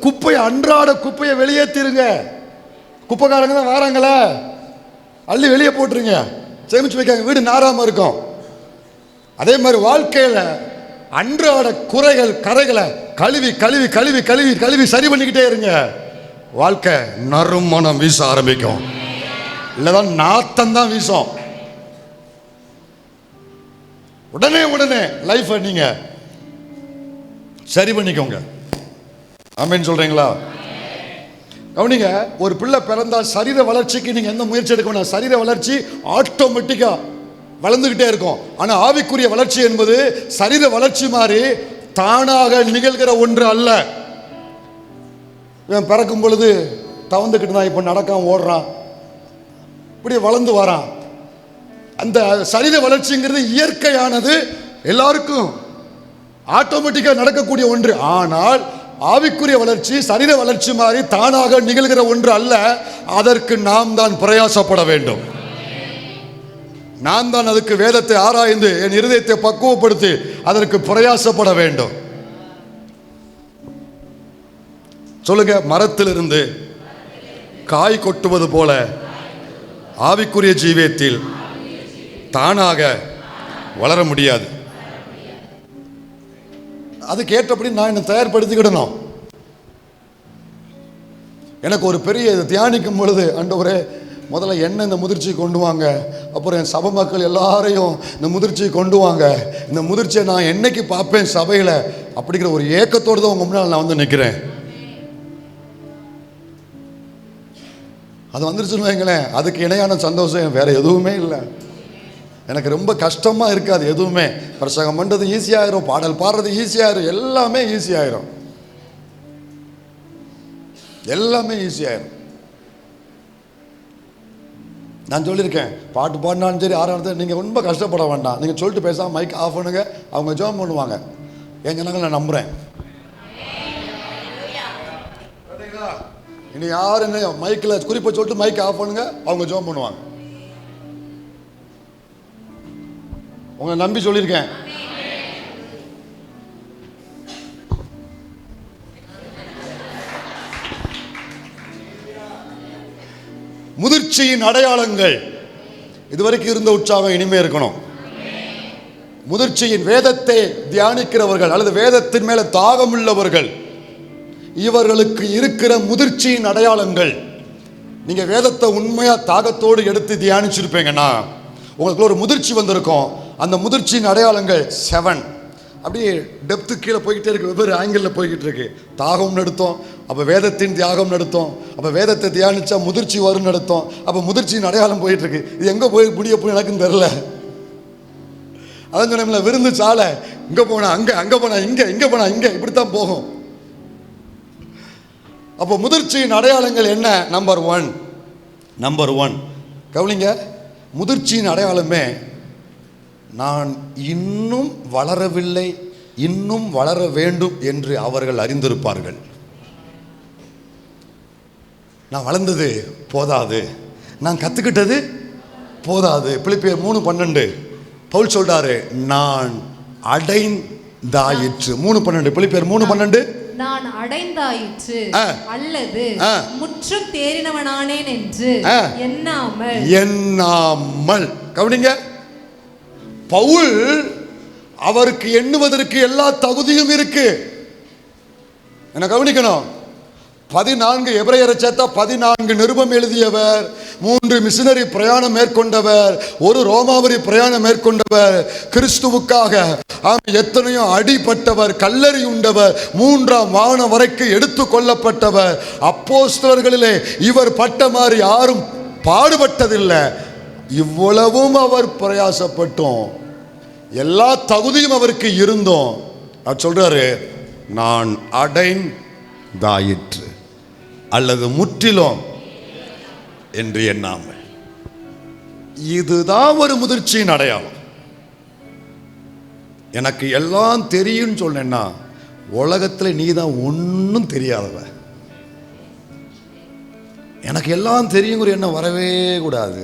குப்பையை, அன்றாட குப்பையை வெளியேற்றிருங்க. குப்பைக்காரங்க தான் வராங்களே, அள்ளி வெளியே போட்டுருங்க, சேமிச்சு வைக்காங்க, வீடு நாராம இருக்கும். அதே மாதிரி வாழ்க்கையில் அன்றாட குறைகள் கரைகளை கழுவி கழுவி கழுவி கழுவி கழுவி சரி பண்ணிக்கிட்டே இருங்க. வாழ்க்கை நறுமணம் வீச ஆரம்பிக்கும். இல்லைதான் நாத்தம் தான் வீசும். உடனே உடனே லைஃபை நீங்க சரி பண்ணிக்கோங்க. ஆமென் சொல்றீங்களா? கவனிங்க, ஒரு பிள்ளை பிறந்தால் சரீர வளர்ச்சிக்கு நீங்க எந்த முயற்சி எடுக்க வேண்டாம். சரீர வளர்ச்சி ஆட்டோமேட்டிக்கா வளர்ந்துகிட்டே இருக்கும். ஆனா ஆவிக்குரிய வளர்ச்சி என்பது சரீர வளர்ச்சி மாதிரி தானாக நிகழ்கிற ஒன்று அல்ல. இவன் பிறக்கும் பொழுது தவந்துக்கிட்டு தான் இப்போ நடக்காம ஓடுறான், இப்படி வளர்ந்து வரான். அந்த சரீர வளர்ச்சிங்கிறது இயற்கையானது, எல்லாருக்கும் ஆட்டோமேட்டிக்காக நடக்கக்கூடிய ஒன்று. ஆனால் ஆவிக்குரிய வளர்ச்சி சரீர வளர்ச்சி மாதிரி தானாக நிகழ்கிற ஒன்று அல்ல. அதற்கு நாம் தான் பிரயாசப்பட வேண்டும். நான் தான் அதுக்கு வேதத்தை ஆராய்ந்து என் இருதயத்தை பக்குவப்படுத்தி அதற்கு பிரயாசப்பட வேண்டும். சொல்லுங்க, மரத்திலிருந்து காய் கொட்டுவது போல ஆவிக்குரிய ஜீவியத்தில் தானாக வளர முடியாது. அதுக்கு ஏற்றபடி நான் என்னை தயார்படுத்திக்கிடணும். எனக்கு ஒரு பெரிய தியானிக்கும் பொழுது, ஆண்டவரே முதல்ல என்ன இந்த முதிர்ச்சி கொண்டு வாங்க, அப்புறம் என் சபை மக்கள் எல்லாரையும் இந்த முதிர்ச்சியை கொண்டு வாங்க, இந்த முதிர்ச்சியை நான் என்னைக்கு பார்ப்பேன் சபையில் அப்படிங்கிற ஒரு ஏக்கத்தோடு தான் உங்க முன்னால் நான் வந்து நிற்கிறேன். அது வந்துருச்சுன்னு வைங்களேன், அதுக்கு இணையான சந்தோஷம் வேற எதுவுமே இல்லை. எனக்கு ரொம்ப கஷ்டமாக இருக்காது எதுவுமே. பிரசங்கம் பண்ணுறது ஈஸியாயிரும், பாடல் பாடுறது ஈஸியாயிரும், எல்லாமே ஈஸியாயிரும், எல்லாமே ஈஸியாயிரும். நான் சொல்லியிருக்கேன், பாட்டு பாடினாலும் சரி ஆறாவது நீங்கள் ரொம்ப கஷ்டப்பட வேண்டாம். நீங்கள் சொல்லிட்டு பேசாமல் மைக் ஆஃப் பண்ணுங்க, அவங்க ஜெபம் பண்ணுவாங்க. என் ஜனங்கள் நான் நம்புகிறேன். இனி யார் என்ன மைக்கில் குறிப்பை சொல்லிட்டு மைக் ஆஃப் பண்ணுங்க, அவங்க ஜெபம் பண்ணுவாங்க. உங்களை நம்பி சொல்லியிருக்கேன். முதிர்ச்சியின் அடையாளங்கள். இதுவரைக்கும் இருந்த உற்சாகம் இனிமே இருக்கணும். முதிர்ச்சியின் வேதத்தை தியானிக்கிறவர்கள் அல்லது வேதத்தின் மேல தாகம் உள்ளவர்கள், இவர்களுக்கு இருக்கிற முதிர்ச்சியின் அடையாளங்கள். நீங்க வேதத்தை உண்மையா தாகத்தோடு எடுத்து தியானிச்சிருப்பீங்கன்னா உங்களுக்கு ஒரு முதிர்ச்சி வந்திருக்கும். அந்த முதிர்ச்சியின் அடையாளங்கள் 7. அப்படியே டெப்த்து கீழே போய்கிட்டே இருக்கு, வெவ்வேறு ஆங்கிளில் போய்கிட்டு இருக்கு. தாகம் நடத்தும், அப்போ வேதத்தின் தியாகம் நடத்தும், அப்போ வேதத்தை தியானிச்சா முதிர்ச்சி வரும் நடத்தும், அப்போ முதிர்ச்சியின் அடையாளம் போயிட்டு இருக்கு. இது எங்கே போய் முடிய போய் எனக்குன்னு தெரில. அதான் சொன்னேன்ல, விருந்து சாலை, இங்கே போனா அங்கே, அங்கே போனா இங்கே, இங்கே போனா இங்கே, இப்படித்தான் போகும். அப்போ முதிர்ச்சியின் அடையாளங்கள் என்ன? நம்பர் ஒன் கவனிங்க, முதிர்ச்சியின் அடையாளமே நான் இன்னும் வளரவில்லை, இன்னும் வளர வேண்டும் என்று அவர்கள் அறிந்திருப்பார்கள். நான் வளர்ந்தது போதாது, நான் கற்றுக்கிட்டது போதாது. பிலிப்பியர் 3:12 பவுல் சொல்றாரு, நான் அடைந்தாயிற்று. 3:12 பிலிப்பியர் 3:12 நான் அடைந்தாயிற்று அல்லது முற்றும் தேறினவனானேன் என்று எண்ணாமல். கவனிங்க, பவுல் அவருக்கு எண்ணுவதற்கு எல்லா தகுதியும் இருக்கு. என்ன கவனிக்கணும், 14 எபிரேயரை சேர்த்தா 14 நிருபம் எழுதியவர், 3 மிஷனரி பிரயாணம் மேற்கொண்டவர், 1 ரோமாவரி பிரயாணம் மேற்கொண்டவர், கிறிஸ்துவுக்காக எத்தனையோ அடிபட்டவர், கல்லறி உண்டவர், 3ஆம் வானம் வரைக்கும் எடுத்து கொள்ளப்பட்டவர். அப்போஸ்தலர்களிலே இவர் பட்ட மாதிரி யாரும் பாடுபட்டதில்லை. இவ்வளவும் அவர் பிரயாசப்பட்டோம், எல்லா தகுதியும் அவருக்கு இருந்தோம். அவர் சொல்றாரு, நான் அடைந்தாயிற்று அல்லது முற்றிலும் என்று எண்ணாமல். இதுதான் ஒரு முதிர்ச்சியின் அடையாளம். எனக்கு எல்லாம் தெரியும் சொன்னேன்னா உலகத்தில் நீ தான் ஒன்றும் தெரியாதவ. எனக்கு எல்லாம் தெரியுங்கிற எண்ணம் வரவே கூடாது.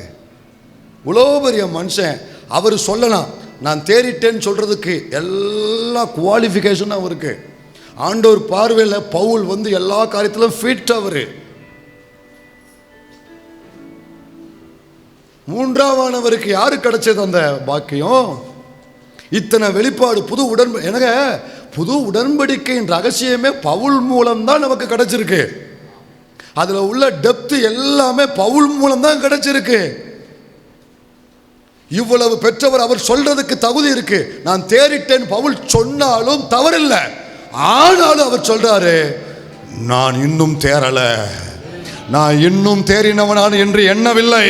இவ்வளோ பெரிய மனுஷன், அவர் சொல்லலாம் நான் தேறிட்டேன்னு சொல்றதுக்கு எல்லா குவாலிஃபிகேஷனும் அவருக்கு. ஆண்டவர் பார்வையில் பவுல் எல்லா காரியத்திலும் ஃபிட். அவரு 3ஆவானவருக்கு யாரு கிடைச்சது அந்த பாக்கியம்? இத்தனை வெளிப்பாடு, புது உடன்படிக்கையின் ரகசியமே பவுல் மூலம்தான் நமக்கு கிடைச்சிருக்கு. அதுல உள்ள டெப்த் எல்லாமே பவுல் மூலம்தான் கிடைச்சிருக்கு. இவ்வளவு பெற்றவர், அவர் சொல்றதுக்கு தகுதி இருக்கு. நான் தேறிட்டேன் பவுல் சொன்னாலும் தவறில்லை. ஆனாலும் அவர் சொல்றாரு, நான் இன்னும் தேறல, நான் இன்னும் தேறினவனான் என்று எண்ணவில்லை.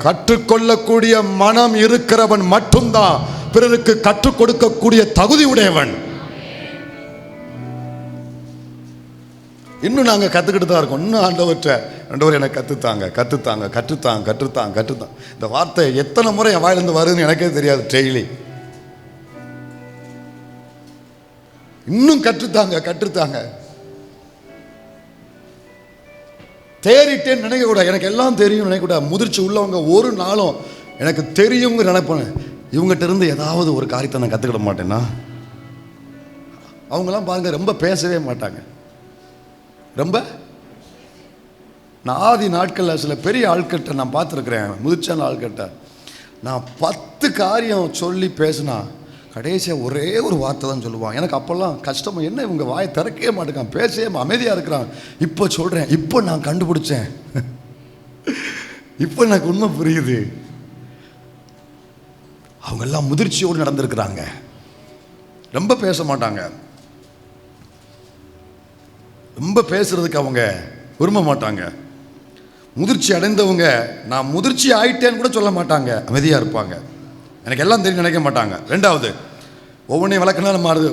கற்றுக்கொள்ளக்கூடிய மனம் இருக்கிறவன் மட்டும்தான் பிறருக்கு கற்றுக் கொடுக்கக்கூடிய தகுதி உடையவன். இன்னும் நாங்க கத்துக்கிட்டு தான் இருக்கோம். இன்னும் ஆண்டவர் எனக்கு கற்றுத்தாங்க. இந்த வார்த்தை எத்தனை முறை என் வாயிலிருந்து வருதுன்னு எனக்கே தெரியாது. டெய்லி இன்னும் கற்றுத்தாங்க. தேறிட்டேன்னு நினைக்கக்கூடாது, எனக்கு எல்லாம் தெரியும் நினைக்கக்கூடாது. முதிர்ச்சி உள்ளவங்க ஒரு நாளும் எனக்கு தெரியுங்க நினைப்பேன். இவங்ககிட்ட இருந்து ஏதாவது ஒரு காரியத்தை நான் கற்றுக்கிட மாட்டேன்னா, அவங்கெல்லாம் பாருங்க ரொம்ப பேசவே மாட்டாங்க. ரொம்ப நான் ஆதி நாட்களில் சில பெரிய ஆட்கிட்ட நான் பார்த்துருக்குறேன், முதிர்ச்சியான ஆட்கிட்ட நான் 10 காரியம் சொல்லி பேசினா கடைசியாக ஒரே ஒரு வார்த்தை தான் சொல்லுவான். எனக்கு அப்போல்லாம் கஷ்டம், என்ன இவங்க வாயை திறக்கவே மாட்டேங்கான், பேசவே அமைதியாக இருக்கிறான். இப்போ சொல்கிறேன், இப்போ நான் கண்டுபிடிச்சேன், இப்போ எனக்கு உண்மை புரியுது. அவங்கெல்லாம் முதிர்ச்சியோடு நடந்திருக்கிறாங்க. ரொம்ப பேச மாட்டாங்க, ரொம்ப பேசுறதுக்கு அவங்க விரும்ப மாட்டாங்க. முதிர்ச்சி அடைந்தவங்க நான் முதிர்ச்சி ஆயிட்டேன்னு கூட சொல்ல மாட்டாங்க, அமைதியாக இருப்பாங்க. எனக்கு எல்லாம் தெரியும் நினைக்க மாட்டாங்க. 2வது, ஒவ்வொன்றையும் விளக்குனா நம்ம அது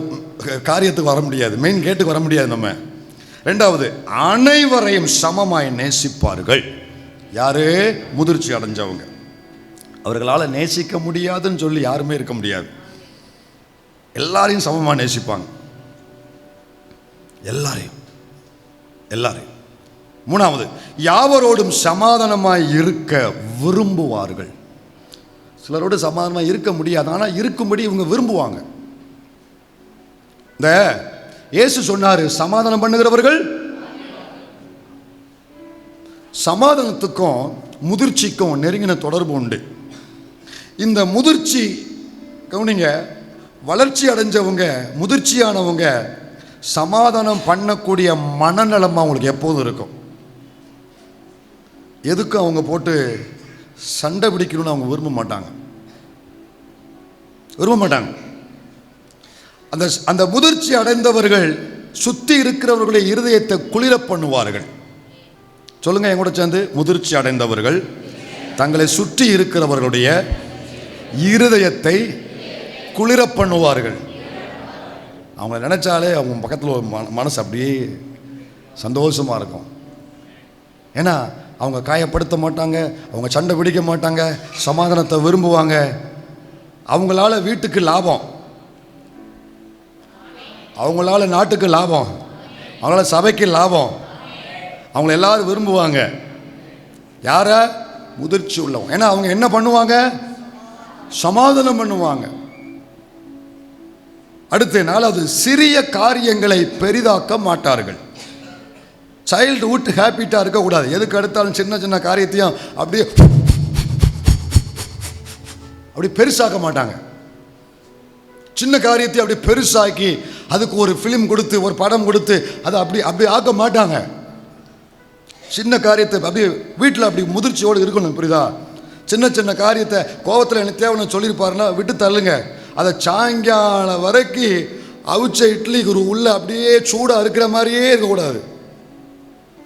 காரியத்துக்கு வர முடியாது, மெயின் கேட்டுக்கு வர முடியாது நம்ம. 2வது, அனைவரையும் சமமாய் நேசிப்பார்கள். யாரு? முதிர்ச்சி அடைஞ்சவங்க. அவர்களால் நேசிக்க முடியாதுன்னு சொல்லி யாருமே இருக்க முடியாது. எல்லாரையும் சமமாக நேசிப்பாங்க, எல்லாரையும். 3வது, யாவரோடும் சமாதானமாய் இருக்க விரும்புவார்கள். சிலரோடு சமாதானமாக இருக்க முடியாது, ஆனால் இருக்கும்படி இவங்க விரும்புவாங்க. இந்த இயேசு சொன்னாரு, சமாதானம் பண்ணுகிறவர்கள் சமாதானத்துக்கும் முதிர்ச்சிக்கும் நெருங்கின தொடர்பு உண்டு. இந்த முதிர்ச்சி கவனிங்க, வளர்ச்சி அடைஞ்சவங்க, முதிர்ச்சியானவங்க சமாதானம் பண்ணக்கூடிய மனநலம் அவங்களுக்கு எப்போதும் இருக்கும். எதுக்கும் அவங்க போட்டு சண்டை பிடிக்கணும்னு அவங்க விரும்ப மாட்டாங்க. அந்த முதிர்ச்சி அடைந்தவர்கள் சுற்றி இருக்கிறவர்களுடைய இருதயத்தை குளிர பண்ணுவார்கள். சொல்லுங்க என் கூட சேர்ந்து, முதிர்ச்சி அடைந்தவர்கள் தங்களை சுற்றி இருக்கிறவர்களுடைய இருதயத்தை குளிர பண்ணுவார்கள். அவங்க நினைச்சாலே அவங்க பக்கத்தில் மனசு அப்படியே சந்தோஷமா இருக்கும். ஏன்னா அவங்க காயப்படுத்த மாட்டாங்க, அவங்க சண்டை பிடிக்க மாட்டாங்க, சமாதானத்தை விரும்புவாங்க. அவங்களால வீட்டுக்கு லாபம், அவங்களால நாட்டுக்கு லாபம், அவங்களால சபைக்கு லாபம். அவங்கள எல்லாரும் விரும்புவாங்க. யார? முதிர்ச்சி உள்ளவங்க. ஏன்னா அவங்க என்ன பண்ணுவாங்க? சமாதானம் பண்ணுவாங்க. அடுத்த நாள் அது சிறிய காரியங்களை பெரிதாக்க மாட்டார்கள். சைல்டுஹுட் ஹேபிட்டாக இருக்கக்கூடாது. எதுக்கு எடுத்தாலும் சின்ன சின்ன காரியத்தையும் அப்படி பெருசாக்க மாட்டாங்க. சின்ன காரியத்தை அப்படி பெருசாக்கி அதுக்கு ஒரு ஃபிலிம் கொடுத்து ஒரு படம் கொடுத்து அதை அப்படி ஆக்க மாட்டாங்க. சின்ன காரியத்தை அப்படி வீட்டில் அப்படி முதிர்ச்சியோடு இருக்கணும். புரியுதா? சின்ன சின்ன காரியத்தை கோவத்தில் எனக்கு தேவைன்னு சொல்லியிருப்பாருன்னா விட்டு தள்ளுங்க. அதை சாயங்காலம் வரைக்கும் அவிச்ச இட்லிக்கு ஒரு உள்ள அப்படியே சூடாக இருக்கிற மாதிரியே இருக்கக்கூடாது.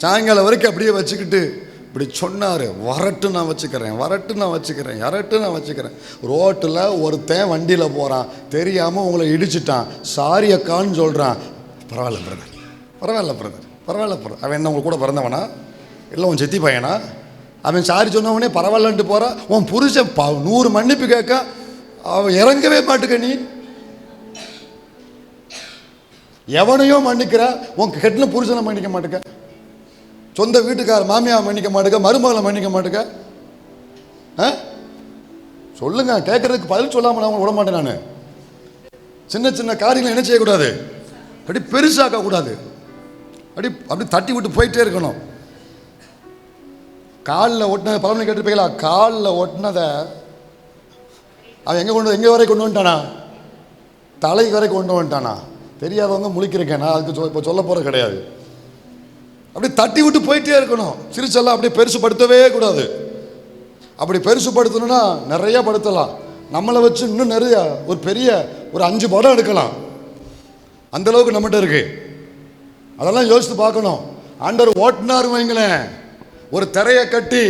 சாயங்காலம் வரைக்கும் அப்படியே வச்சுக்கிட்டு இப்படி சொன்னார், வரட்டு நான் வச்சுக்கிறேன். ரோட்டில் ஒருத்தன் வண்டியில் போகிறான், தெரியாமல் உங்களை இடிச்சிட்டான், சாரி அக்கான்னு சொல்கிறான். பரவாயில்ல பிரதர். அவன் என்ன உங்க கூட பிறந்தவனா இல்லை உன் செத்தி பையனா? அவன் சாரி சொன்னவனே பரவாயில்லன்ட்டு போகிறான். உன் புருஷன் 100 மன்னிப்பு கேட்க அவன் இறங்கவே மாட்டுக்க. நீ எவனையோ மன்னிக்கிற, உன் கெட்டின புருஷனை மன்னிக்க மாட்டுக்க, சொந்த வீட்டுக்கார மாமியாவை மன்னிக்க மாட்டுக்க, மருமகளை மன்னிக்க மாட்டுக்க. சொல்லுங்க, கேட்கறதுக்கு பதில் சொல்லாமல் நான் விட மாட்டேன். நான் சின்ன சின்ன காரியங்களை என்ன செய்யக்கூடாது? அப்படி பெருசாக்க கூடாது. அப்படி தட்டி விட்டு போயிட்டே இருக்கணும். காலில் ஒட்டினதை பழமொழி கேட்டுருப்பீங்களா? காலில் ஒட்டினதை அவன் எங்கே வரை கொண்டு வந்துட்டானா? தலைக்கு வரை கொண்டு வந்துட்டானா? தெரியாதவங்க முழிக்கிறேன். நான் அதுக்கு இப்போ சொல்ல போகிற கிடையாது. அப்படி தட்டி விட்டு போயிட்டே இருக்கணும். சிரிச்செல்லாம் அப்படியே பெருசுப்படுத்தவே கூடாது. அப்படி பெருசுப்படுத்தணும்னா நிறையா படுத்தலாம். நம்மளை வச்சு இன்னும் நிறைய ஒரு 5 படம் எடுக்கலாம். அந்தளவுக்கு நம்மகிட்ட இருக்கு. அதெல்லாம் யோசித்து பார்க்கணும். ஆண்டவர் ஓட்டினார் வைங்களேன், ஒரு திரையை கட்டி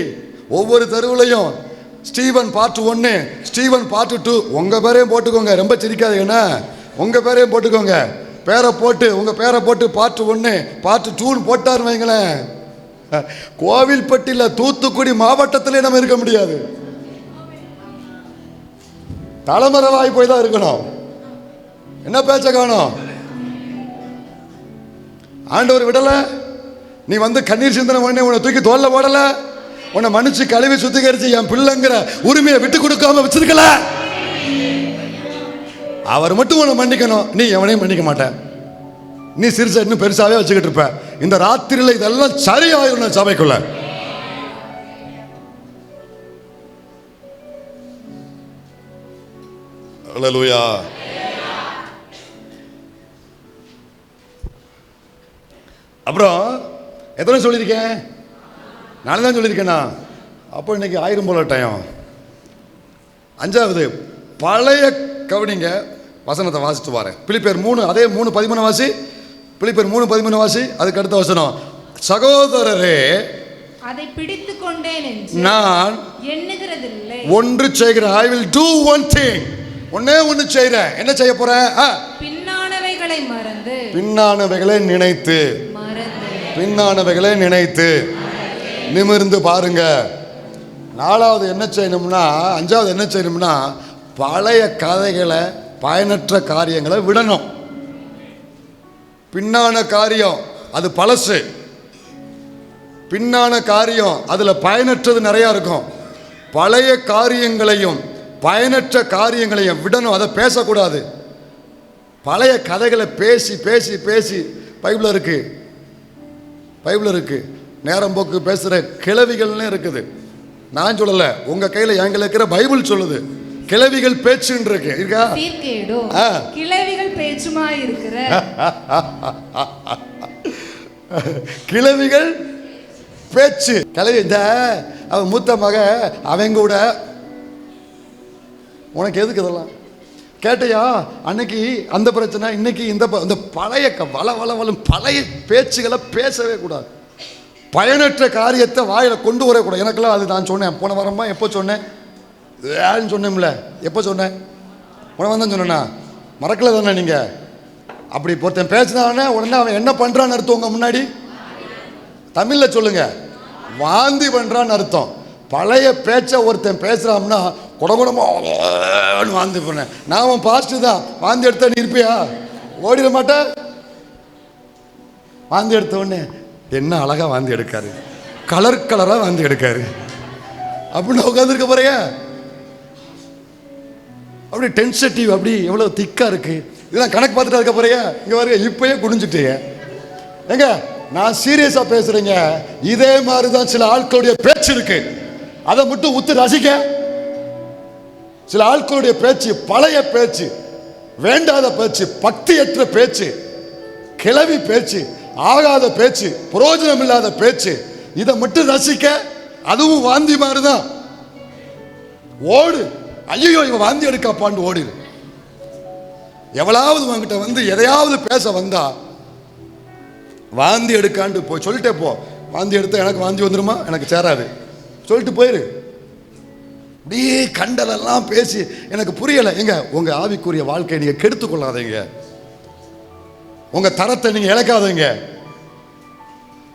ஒவ்வொரு தெருவுலையும் ஸ்டீவன் பார்ட் 1, ஸ்டீவன் பார்ட் 2, உங்கள் பேரையும் போட்டுக்கோங்க. ரொம்ப சிரிக்காதீங்கன்னா உங்கள் பேரையும் போட்டுக்கோங்க. உங்கள் பேரை போட்டு பார்ட் 1 பார்ட் 2 போட்டார் வைங்களேன், கோவில்பட்டியில் தூத்துக்குடி மாவட்டத்திலே நம்ம இருக்க முடியாது. தலைமறைவாய் போய் தான் இருக்கணும். என்ன பேச்ச காணும்? ஆண்டவர் விடல. நீ வந்து கண்ணீர் சிந்தனை பண்ணி உன்னை தூக்கி தோல்ல போடல, உன்னை மன்னிச்சு கழுவி சுத்திகரிச்சு என் பிள்ளைங்கிற உரிமையை விட்டு கொடுக்காம வச்சிருக்கல. அவர் மட்டும் உன்னை மன்னிக்கணும். நீ எவனையும் மன்னிக்க மாட்ட. நீ சிறுசா இன்னும் பெருசாவே வச்சுக்கிட்டு இருப்ப. இந்த ராத்திரியில் இதெல்லாம் சரியாயிரும் சபைக்குள்ள. அல்லேலூயா. அப்புறம் எத்தனை சொல்லியிருக்கேன்? நானே தான் சொல்லியிருக்கேனா? அப்போ இன்னைக்கு 1000 போல டைம். 5வது பழைய கவனிங்க, வசனத்தை வாசித்து வரேன். பிலிப்பியர் 3, அதே 3:13 வாசி. பிலிப்பியர் 3:13 வாசி. அதுக்கு அடுத்த வசனம், சகோதரரே அதை பிடித்துக் கொண்டேன் என்று நான் எண்ணுகிறதில்லை. ஒன்று செய்கிறேன். I will do one thing. ஒன்னே ஒன்று செய்கிறேன். என்ன செய்ய போறேன்? பின்னானவைகளை மறந்து, பின்னானவைகளை நினைத்து, பின்னானவைகளை நினைத்து நிமிர்ந்து பாருங்க. 4வது என்ன செய்யணும்னா, 5வது என்ன செய்யணும்னா, பழைய கதைகளை, பயனற்ற காரியங்களை விடணும். பின்னான காரியம் அது பழசு. பின்னான காரியம் அதில் பயனற்றது நிறையா இருக்கும். பழைய காரியங்களையும் பயனற்ற காரியங்களையும் விடணும். அதை பேசக்கூடாது. பழைய கதைகளை பேசி பேசி பேசி பைபிள் இருக்கு. நேரம் போக்கு பேசுகிற கிழவிகள்னு இருக்குது. நான் சொல்லலை, உங்கள் கையில் என் கையில் இருக்கிற பைபிள் சொல்லுது. கிழவிகள் பேச்சுன்னு இருக்கு இருக்கா? சீர்கேடும் கிழவிகள் பேச்சுமா இருக்கிற கிழவிகள் பேச்சு. கிழவி இந்த அவன் மூத்த மக அவன் கூட உனக்கு எதுக்கு இதெல்லாம் கேட்டையா? அன்னைக்கு அந்த பிரச்சனை, இன்னைக்கு இந்த பழைய வளவளவலும் பழைய பேச்சுகளை பேசவே கூடாது. பயனற்ற காரியத்தை வாயில கொண்டு வரக்கூடாது. எனக்கெல்லாம் அது நான் சொன்னேன் போன வாரமா. எப்போ சொன்னேன்? ஏன்னு சொன்னேன்ல. எப்போ சொன்னேன்? போன வாரம் தான் சொன்னேண்ணா, மறக்கல தானே நீங்க? அப்படி ஒருத்தன் பேசினானே உடனே அவன் என்ன பண்றான்னு அர்த்தம் உங்க முன்னாடி தமிழ்ல சொல்லுங்க, வாந்தி பண்றான்னு அர்த்தம். பழைய பேச்ச ஒருத்தன் பேசுறான்னா குடகுடமா வாந்தி பண்ணேன். நான் பாஸ்ட் தான், வாந்தி எடுத்த நீ இருப்பியா? ஓடிட மாட்டேன். வாந்தி எடுத்த உடனே என்ன அழகா வாந்தி எடுக்காரு, கலர் கலரா வாந்தி எடுக்காரு அப்படின்னு உட்காந்துருக்க போறிய. அப்படி டென்சிட்டிவ் அப்படி எவ்வளவு திக்கா இருக்கு. இதெல்லாம் கணக்கு பார்த்துட்டு இருக்க போறிய. இங்க வர இப்பயே குடிஞ்சிட்டீங்க. எங்க நான் சீரியஸா பேசுறேங்க. இதே மாதிரிதான் சில ஆட்களுடைய பேச்சு இருக்கு. அதை மட்டும் உத்து ரசிக்க. சில ஆட்களுடைய பேச்சு பழைய பேச்சு, வேண்டாத பேச்சு, பக்தியற்ற பேச்சு, கிளவி பேச்சு, ஆகாத பேச்சு, பிரயோஜனம் இல்லாத பேச்சு, இதை மட்டும் ரசிக்க. அதுவும் வாந்தி மாதிரிதான். ஓடு, ஐயோ இவன் வாந்தி எடுக்காப்பான்னு ஓடிடு. எவ்வளவு உங்ககிட்ட வந்து எதையாவது பேச வந்தா வாந்தி எடுக்காண்டு போய் சொல்லிட்டே போ. வாந்தி எடுத்தா எனக்கு வாந்தி வந்துருமா? எனக்கு சேராது சொல்லிட்டு போயிரு. அப்படியே கண்டலெல்லாம் பேசி எனக்கு புரியலை. எங்க உங்க ஆவிக்குரிய வாழ்க்கையை நீங்க கெடுத்து கொள்ளாதீங்க. உங்க தரத்தை நீங்க இழக்காதீங்க.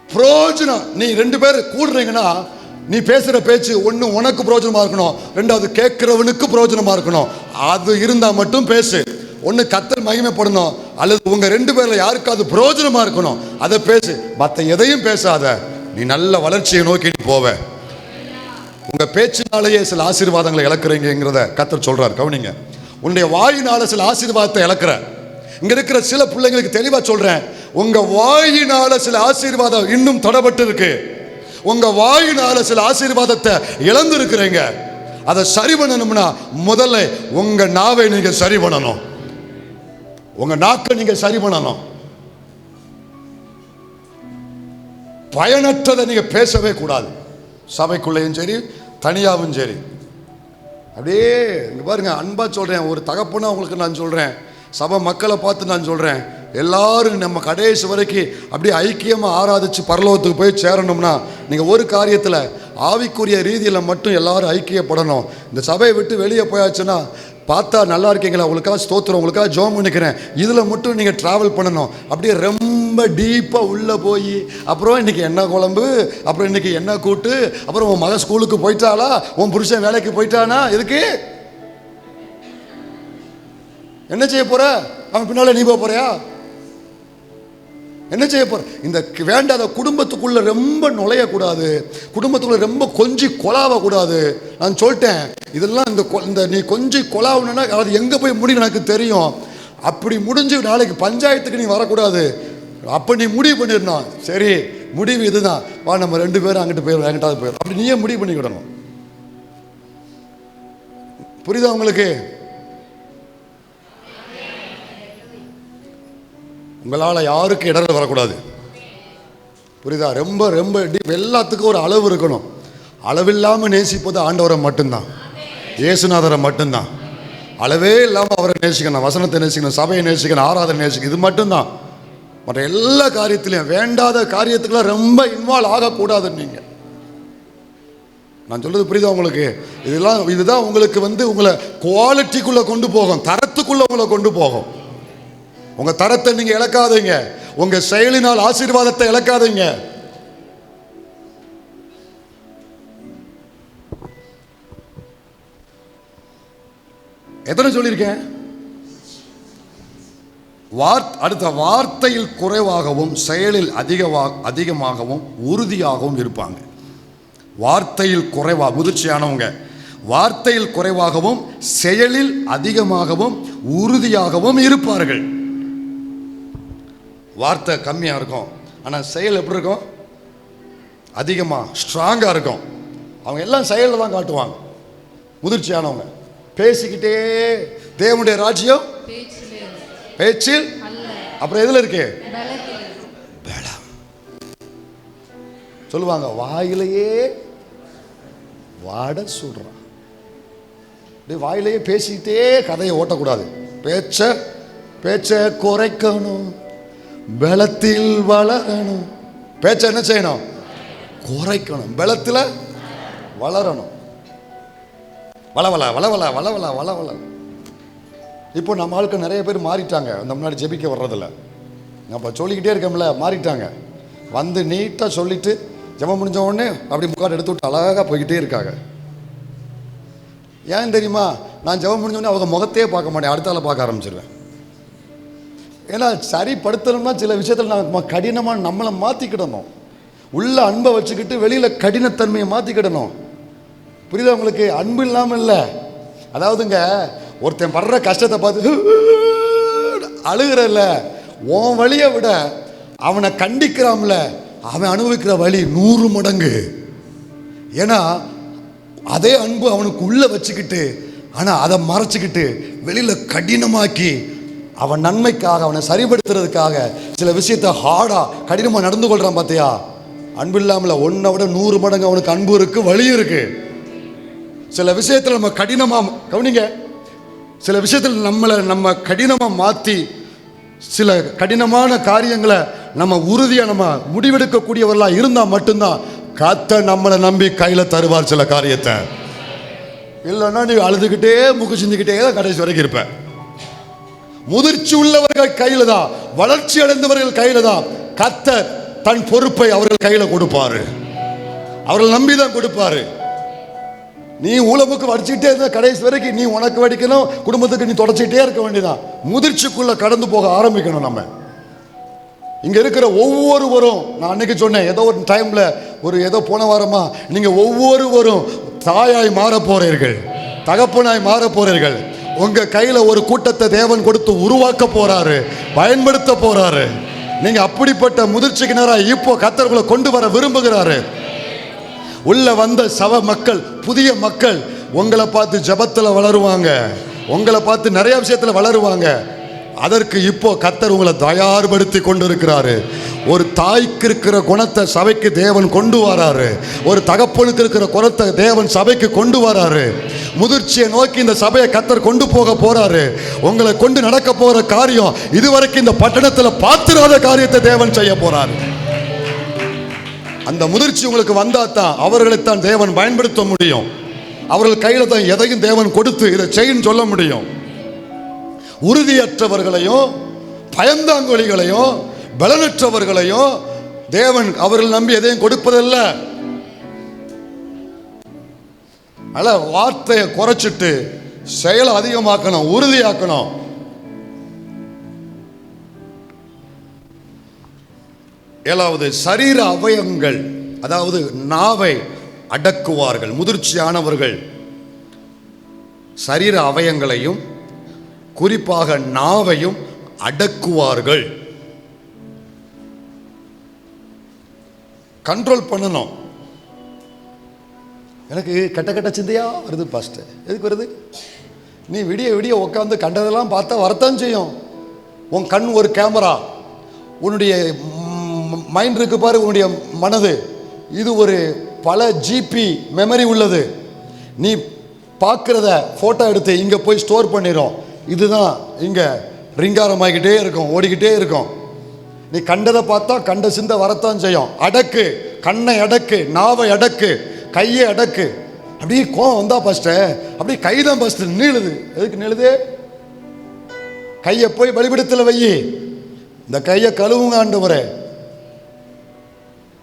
பிரயோஜனம், நீ 2 பேர் கூடுறீங்கன்னா நீ பேசுற பேச்சு ஒண்ணு உனக்கு பிரயோஜனமா இருக்கணும், 2வது கேட்கிறவனுக்கு பிரயோஜனமா இருக்கணும். அது இருந்தா மட்டும் பேசு. ஒண்ணு கர்த்தர் மகிமைப்படணும், அல்லது உங்க 2 பேர்ல யாருக்காவது பிரயோஜனமா இருக்கணும், அதை பேசு. மற்ற எதையும் பேசாத. நீ நல்ல வளர்ச்சியை நோக்கி நீ போவ. உங்க பேச்சினாலேயே சில ஆசீர்வாதங்களை இழக்கிறீங்கிறத கர்த்தர் சொல்றார். கவனிங்க, உன்னுடைய வாயினால சில ஆசீர்வாதத்தை இழக்கிற. இங்க இருக்கிற சில பிள்ளைங்களுக்கு தெளிவா சொல்றேன், உங்க வாயினால சில ஆசீர்வாதம் இன்னும் தடப்பட்டு இருக்கு. உங்க வாயினால சில ஆசீர்வாதத்தை இழந்து இருக்கிறீங்க. அதை சரி பண்ணணும்னா முதல்ல உங்க நாவை நீங்க சரி பண்ணணும். உங்க நாக்கை நீங்க சரி பண்ணணும். பயனற்றதை நீங்க பேசவே கூடாது. சபைக்குள்ளேயும் சரி, தனியாவும் சரி. அப்படியே இங்க பாருங்க, அன்பா சொல்றேன், ஒரு தகப்பனா உங்களுக்கு நான் சொல்றேன், சபை மக்களை பார்த்து நான் சொல்றேன், எல்லாரும் நம்ம கடைசி வரைக்கும் அப்படியே ஐக்கியமாக ஆராதிச்சு பரலோகத்துக்கு போய் சேரணும்னா நீங்கள் ஒரு காரியத்தில் ஆவிக்குரிய ரீதியில் மட்டும் எல்லாரும் ஐக்கியப்படணும். இந்த சபையை விட்டு வெளியே போயாச்சுன்னா பார்த்தா நல்லா இருக்கீங்களா, உங்களுக்காக ஸ்தோத்திரம், உங்களுக்காக ஜோம் பண்ணிக்கிறேன், இதில் மட்டும் நீங்கள் ட்ராவல் பண்ணணும். அப்படியே ரொம்ப டீப்பாக உள்ளே போய் அப்புறம் இன்றைக்கி என்ன குழம்பு, அப்புறம் இன்றைக்கி என்ன கூட்டு, அப்புறம் உன் மகன் ஸ்கூலுக்கு போயிட்டாளா, உன் புருஷன் வேலைக்கு போயிட்டானா, எதுக்கு என்ன செய்ய போற? அவன் பின்னால நீ போறியா? என்ன செய்ய போற? இந்த வேண்டாத குடும்பத்துக்குள்ள ரொம்ப நுழையக்கூடாது, குடும்பத்துக்குள்ள ரொம்ப கொஞ்சி கொலாவ கூடாது. நான் சொல்லிட்டேன், இதெல்லாம் இந்த நீ கொஞ்சி கொலாவுனா அது எங்க போய் முடியும் எனக்கு தெரியும். அப்படி முடிஞ்சு நாளைக்கு பஞ்சாயத்துக்கு நீ வரக்கூடாது. அப்ப நீ முடிவு பண்ணிடணும், சரி முடிவு இதுதான், வா நம்ம 2 பேரும் அங்கிட்டு போயிடும், எங்கிட்டாவது போயிடும், அப்படி நீயே முடிவு பண்ணிக்கிடணும். புரியுதா உங்களுக்கு? உங்களால் யாருக்கு இடர்ல வரக்கூடாது. புரியுதா? ரொம்ப ரொம்ப எல்லாத்துக்கும் ஒரு அளவு இருக்கணும். அளவில்லாமல் நேசிப்பது ஆண்டவரை மட்டும்தான், இயேசுநாதரை மட்டும்தான். அளவே இல்லாமல் அவரை நேசிக்கணும், வசனத்தை நேசிக்கணும், சபையை நேசிக்கணும், ஆராதனை நேசிக்கணும், இது மட்டும்தான். மற்ற எல்லா காரியத்திலையும் வேண்டாத காரியத்துக்கெல்லாம் ரொம்ப இன்வால்வ் ஆகக்கூடாது. நீங்கள் நான் சொல்றது புரியுதா உங்களுக்கு? இதுதான் உங்களுக்கு உங்களை குவாலிட்டிக்குள்ள கொண்டு போகும், தரத்துக்குள்ள உங்களை கொண்டு போகும். உங்க தரத்தை நீங்க இழக்காதீங்க, உங்க செயலினால் ஆசீர்வாதத்தை இழக்காதீங்க. எத்தனை சொல்லியிருக்கேன்? அடுத்த வார்த்தையில் குறைவாகவும் செயலில் அதிகமாகவும் உறுதியாகவும் இருப்பாங்க. வார்த்தையில் குறைவா முதிர்ச்சியானவங்க, வார்த்தையில் குறைவாகவும் செயலில் அதிகமாகவும் உறுதியாகவும் இருப்பார்கள். வார்த்தை கம்மியாக இருக்கும், ஆனால் செயல் எப்படி இருக்கும்? அதிகமாக ஸ்ட்ராங்காக இருக்கும். அவங்க எல்லாம் செயலில் தான் காட்டுவாங்க. முதிர்ச்சியானவங்க பேசிக்கிட்டே தேவனுடைய ராஜ்யம் பேச்சில் அப்புறம் எதில் இருக்கு? பலம். சொல்லுவாங்க வாயிலேயே வாட சொல்றான். வாயிலேயே பேசிக்கிட்டே கதையை ஓட்டக்கூடாது. பேச்ச குறைக்கணும், பலத்தில் வளரணும். பேச்ச என்ன செய்யணும்? குறைக்கணும், பலத்தில் வளரணும். வளவல வளவல வளவல வளவல. இப்போ நம்ம ஆட்கள் நிறைய பேர் மாறிட்டாங்க. அந்த முன்னாடி ஜெபிக்க வர்றதில்ல. நான் இப்போ சொல்லிக்கிட்டே இருக்கோம்ல, மாறிட்டாங்க. வந்து நீட்டாக சொல்லிட்டு ஜெபம் முடிஞ்ச உடனே அப்படி முக்காடு எடுத்து விட்டு அழகாக போய்கிட்டே இருக்காங்க. ஏன் தெரியுமா? நான் ஜெபம் முடிஞ்சோடனே அவங்க முகத்தையே பார்க்க மாட்டேன், அடுத்தால பார்க்க ஆரம்பிச்சிடுவேன். ஏன்னா சரிப்படுத்தணும்னா சில விஷயத்தில் நம்ம கடினமாக நம்மளை மாற்றிக்கிடணும். உள்ள அன்பை வச்சுக்கிட்டு வெளியில் கடினத்தன்மையை மாற்றிக்கிடணும். புரியுதா உங்களுக்கு? அன்பு இல்லாமல் இல்லை. அதாவதுங்க, ஒருத்தன் படுற கஷ்டத்தை பார்த்து அழுகிறல்ல, உன் வழியை விட அவனை கண்டிக்கிறான்ல, அவன் அனுபவிக்கிற வழி 100 மடங்கு. ஏன்னா அதே அன்பு அவனுக்கு உள்ள வச்சுக்கிட்டு, ஆனால் அதை மறைச்சிக்கிட்டு வெளியில் கடினமாக்கி அவன் நன்மைக்காக அவனை சரிப்படுத்துறதுக்காக சில விஷயத்தை ஹார்டாக கடினமாக நடந்து கொள்கிறான். பார்த்தியா? அன்பு இல்லாமல் ஒன்றை விட 100 மடங்கு அவனுக்கு அன்பு இருக்குது, வழியும் இருக்குது. சில விஷயத்தில் நம்ம கடினமாக கவனிங்க, சில விஷயத்தில் நம்ம கடினமாக மாற்றி சில கடினமான காரியங்களை நம்ம உறுதியாக நம்ம முடிவெடுக்கக்கூடியவர்களாக இருந்தால் மட்டும்தான் கர்த்தர் நம்மளை நம்பி கையில் தருவார் சில காரியத்தை. இல்லைன்னா நீ அழுதுகிட்டே மூக்கு சிந்திக்கிட்டே தான் கடைசி வரைக்கும் இருப்பேன். முதிர்ச்சி உள்ளவர்கள் கையில தான், வளர்ச்சி அடைந்தவர்கள் கையில தான் கர்த்தர் தன் பொறுப்பை அவர்கள் கையில கொடுப்பாரு. அவர்கள் நம்பிதான் கொடுப்பாரு. நீ ஊழமுக்கு வடிச்சுக்கிட்டே இருந்த கடைசி வரைக்கும் நீ உனக்கு வடிக்கணும், குடும்பத்துக்கு நீ தொடச்சிக்கிட்டே இருக்க வேண்டியதான். முதிர்ச்சிக்குள்ள கடந்து போக ஆரம்பிக்கணும். நம்ம இங்க இருக்கிற ஒவ்வொருவரும், நான் அன்னைக்கு சொன்னேன், ஏதோ ஒரு டைம்ல ஏதோ போன வாரமா, நீங்க ஒவ்வொருவரும் தாயாய் மாற போறீர்கள், தகப்பனாய் மாற போறீர்கள். உங்க கையில ஒரு கூட்டத்தை தேவன் கொடுத்து உருவாக்க போறாரு, பயன்படுத்த போறாரு. நீங்க அப்படிப்பட்ட முதிர்ச்சிக்கு நேரம் இப்போ கர்த்தர்களை கொண்டு வர விரும்புகிறாரு. உள்ள வந்த சவ மக்கள், புதிய மக்கள் உங்களை பார்த்து ஜபத்தில் வளருவாங்க, உங்களை பார்த்து நிறைய விஷயத்தில் வளருவாங்க. அதற்கு இப்போ கர்த்தர் உங்களை தயார்படுத்தி கொண்டு இருக்கிறாரு. ஒரு தாய்க்கு இருக்கிற குணத்தை சபைக்கு தேவன் கொண்டு வராரு. ஒரு தகப்பனுக்கு இருக்கிற குணத்தை தேவன் சபைக்கு கொண்டு வராரு. முதிர்ச்சியை நோக்கி இந்த சபையை கர்த்தர் கொண்டு போக போறாரு. உங்களை கொண்டு நடக்க போற காரியம் இதுவரைக்கும் இந்த பட்டணத்தில் பார்த்திராத காரியத்தை தேவன் செய்ய போறாரு. அந்த முதிர்ச்சி உங்களுக்கு வந்தாதான் அவர்களைத்தான் தேவன் பயன்படுத்த முடியும். அவர்கள் கையில தான் எதையும் தேவன் கொடுத்து இதை செய்யும் சொல்ல முடியும். உறுதியற்றவர்களையும் பயந்தாங்கொலிகளையும் பலனற்றவர்களையும் தேவன் அவர்கள் நம்பி எதையும் கொடுப்பதில்ல. அல்ல, வார்த்தையை குறைச்சிட்டு செயலை அதிகமாக்கணும், உறுதியாக்கணும். ஏழாவது, சரீர அவயங்கள், அதாவது நாவை அடக்குவார்கள். முதிர்ச்சியானவர்கள் சரீர அவயங்களையும் குறிப்பாக நாவையும் அடக்குவார்கள். கண்ட்ரோல் பண்ணணும். எனக்கு கட்ட கட்ட சிந்தையா வருது பாஸ்டர். எதுக்கு வருது? நீ விடிய விடிய உட்காந்து கண்டதெல்லாம் பார்த்தா வரத்தான் செய்யும். உன் கண் ஒரு கேமரா, உன்னுடைய மைண்ட் இருக்கு பாரு, உன்னுடைய மனது, இது ஒரு பல ஜிபி மெமரி உள்ளது. நீ பார்க்குறத ஃபோட்டோ எடுத்து இங்கே போய் ஸ்டோர் பண்ணிடும். இதுதான் இங்கே ரிங்காரமாகிக்கிட்டே இருக்கும், ஓடிக்கிட்டே இருக்கும். நீ கண்டதை பார்த்தா கண்ட சிந்தை வரத்தான் செய்யும். அடக்கு, கண்ணை அடக்கு, நாவை அடக்கு, கையை அடக்கு. அப்படியே கோவம் வந்தா ஃபஸ்ட்டு அப்படியே கைதான் ஃபஸ்ட்டு நீளுது. எதுக்கு நீளுது? கையை போய் பலிபீடத்தில் வை. இந்த கையை கழுவுங்க ஆண்டவரே.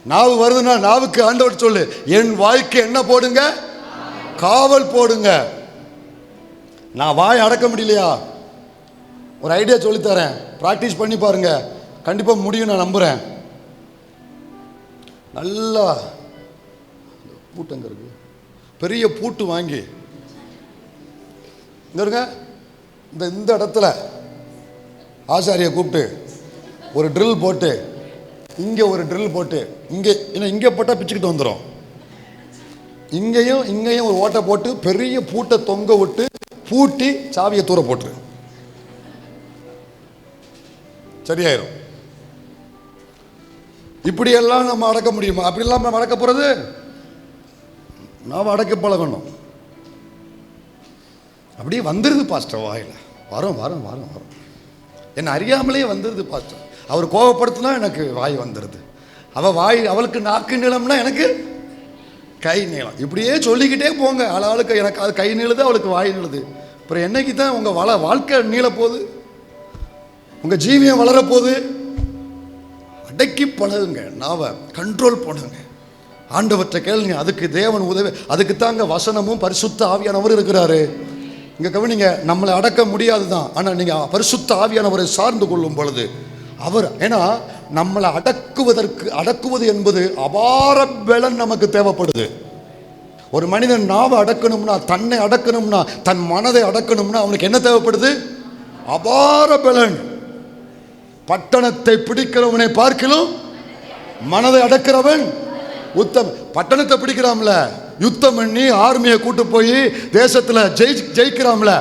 நாவு வருதுன்னா நாவுக்கு ஆண்டவர் சொல்லு, என் வாய்க்கு என்ன போடுங்க? காவல் போடுங்க. நான் வாய் அடக்க முடியலையா? ஒரு ஐடியா சொல்லித்தரேன், ப்ராக்டிஸ் பண்ணி பாருங்க, கண்டிப்பாக முடியும், நான் நம்புகிறேன். நல்லா பூட்டங்க இருக்கு, பெரிய பூட்டு வாங்கி இருங்க, இந்த இடத்துல ஆசாரியை கூப்பிட்டு ஒரு ட்ரில் போட்டு இங்கே ஒரு ட்ரில் போட்டு இங்கே ஏன்னா இங்கே போட்டால் பிச்சுக்கிட்டு வந்துடும். இங்கேயும் ஒரு ஓட்டை போட்டு பெரிய பூட்டை தொங்க விட்டு பூட்டி சாவியை தூர போட்டுரு, சரியாயிரும். இப்படியெல்லாம் நம்ம அடக்க முடியுமா? அப்படிலாம் நம்ம அடக்க போகிறது, நாம் அடக்க பழகணும். அப்படியே வந்துடுது பாஸ்டர் வாயில், வரும் வரும் வரும் வரும், என்னை அறியாமலே வந்துடுது பாஸ்டர். அவர் கோபப்படுத்தினா எனக்கு வாய் வந்துடுது, அவளுக்கு நாக்கு நீளம்னா எனக்கு கை நீளம். இப்படியே சொல்லிக்கிட்டே போங்க. ஆளுக்கு எனக்கு அது கை நீளுது, அவளுக்கு வாய் நீளுது. அப்புறம் என்னைக்கு தான் உங்கள் வாழ்க்கை நீளப்போகுது, உங்கள் ஜீவியம் வளரப்போகுது? அடக்கி பழகுங்க, நாவை கண்ட்ரோல் பண்ணுங்க, ஆண்டவற்றை கேளுங்க. அதுக்கு தேவன் உதவி, அதுக்கு தாங்க வசனமும் பரிசுத்த ஆவியானவர் இருக்கிறாரு. இங்கே கவனிங்க, நம்மளை அடக்க முடியாது தான், ஆனால் நீங்கள் பரிசுத்த ஆவியானவரை சார்ந்து கொள்ளும் பொழுது அவர், ஏன்னா நம்மளை அடக்குவது என்பது அபார பலன் நமக்கு தேவைப்படுது. ஒரு மனிதன் நாவை அடக்கணும்னா, தன்னை அடக்கணும்னா, தன் மனதை அடக்கணும்னா அவனுக்கு என்ன தேவைப்படுது? அபார பலன். பட்டணத்தை பிடிக்கிறவனை பார்க்கிலும் மனதை அடக்கிறவன் உத்தம். பட்டணத்தை பிடிக்கிறான்ல, யுத்தம் பண்ணி ஆர்மியை கூட்டு போய் தேசத்துல ஜெயிக்கிறான்ல,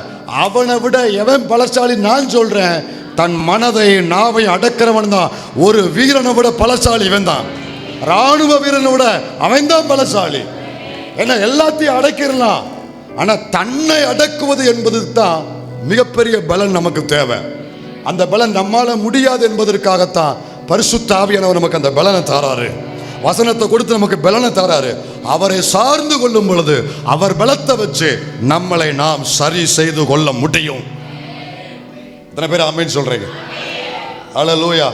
அவனை விட எவன் பலசாலி? நான் சொல்றேன், தன் மனதை நாவை அடக்கிறவன் தான். ஒரு வீரனை விட பலசாலி இவன் தான், ராணுவ வீரனை விட அவன் தான் பலசாலி. ஏன்னா எல்லாத்தையும் அடக்கிடலாம், ஆனா தன்னை அடக்குவது என்பது தான் மிகப்பெரிய பலன் நமக்கு தேவை. அந்த பலன் நம்மால முடியாது என்பதற்காகத்தான் பரிசுத்த ஆவியானவர் நமக்கு அந்த பலனை தாராரு, வசனத்தை கொடுத்து நமக்கு பலனை தாராரு. அவரை சார்ந்து கொள்ளும் பொழுது அவர் பலத்தை வச்சு நம்மளை நாம் சரி செய்து கொள்ள முடியும். எத்தனை பேர் ஆமென் சொல்றீங்க? ஹல்லேலூயா.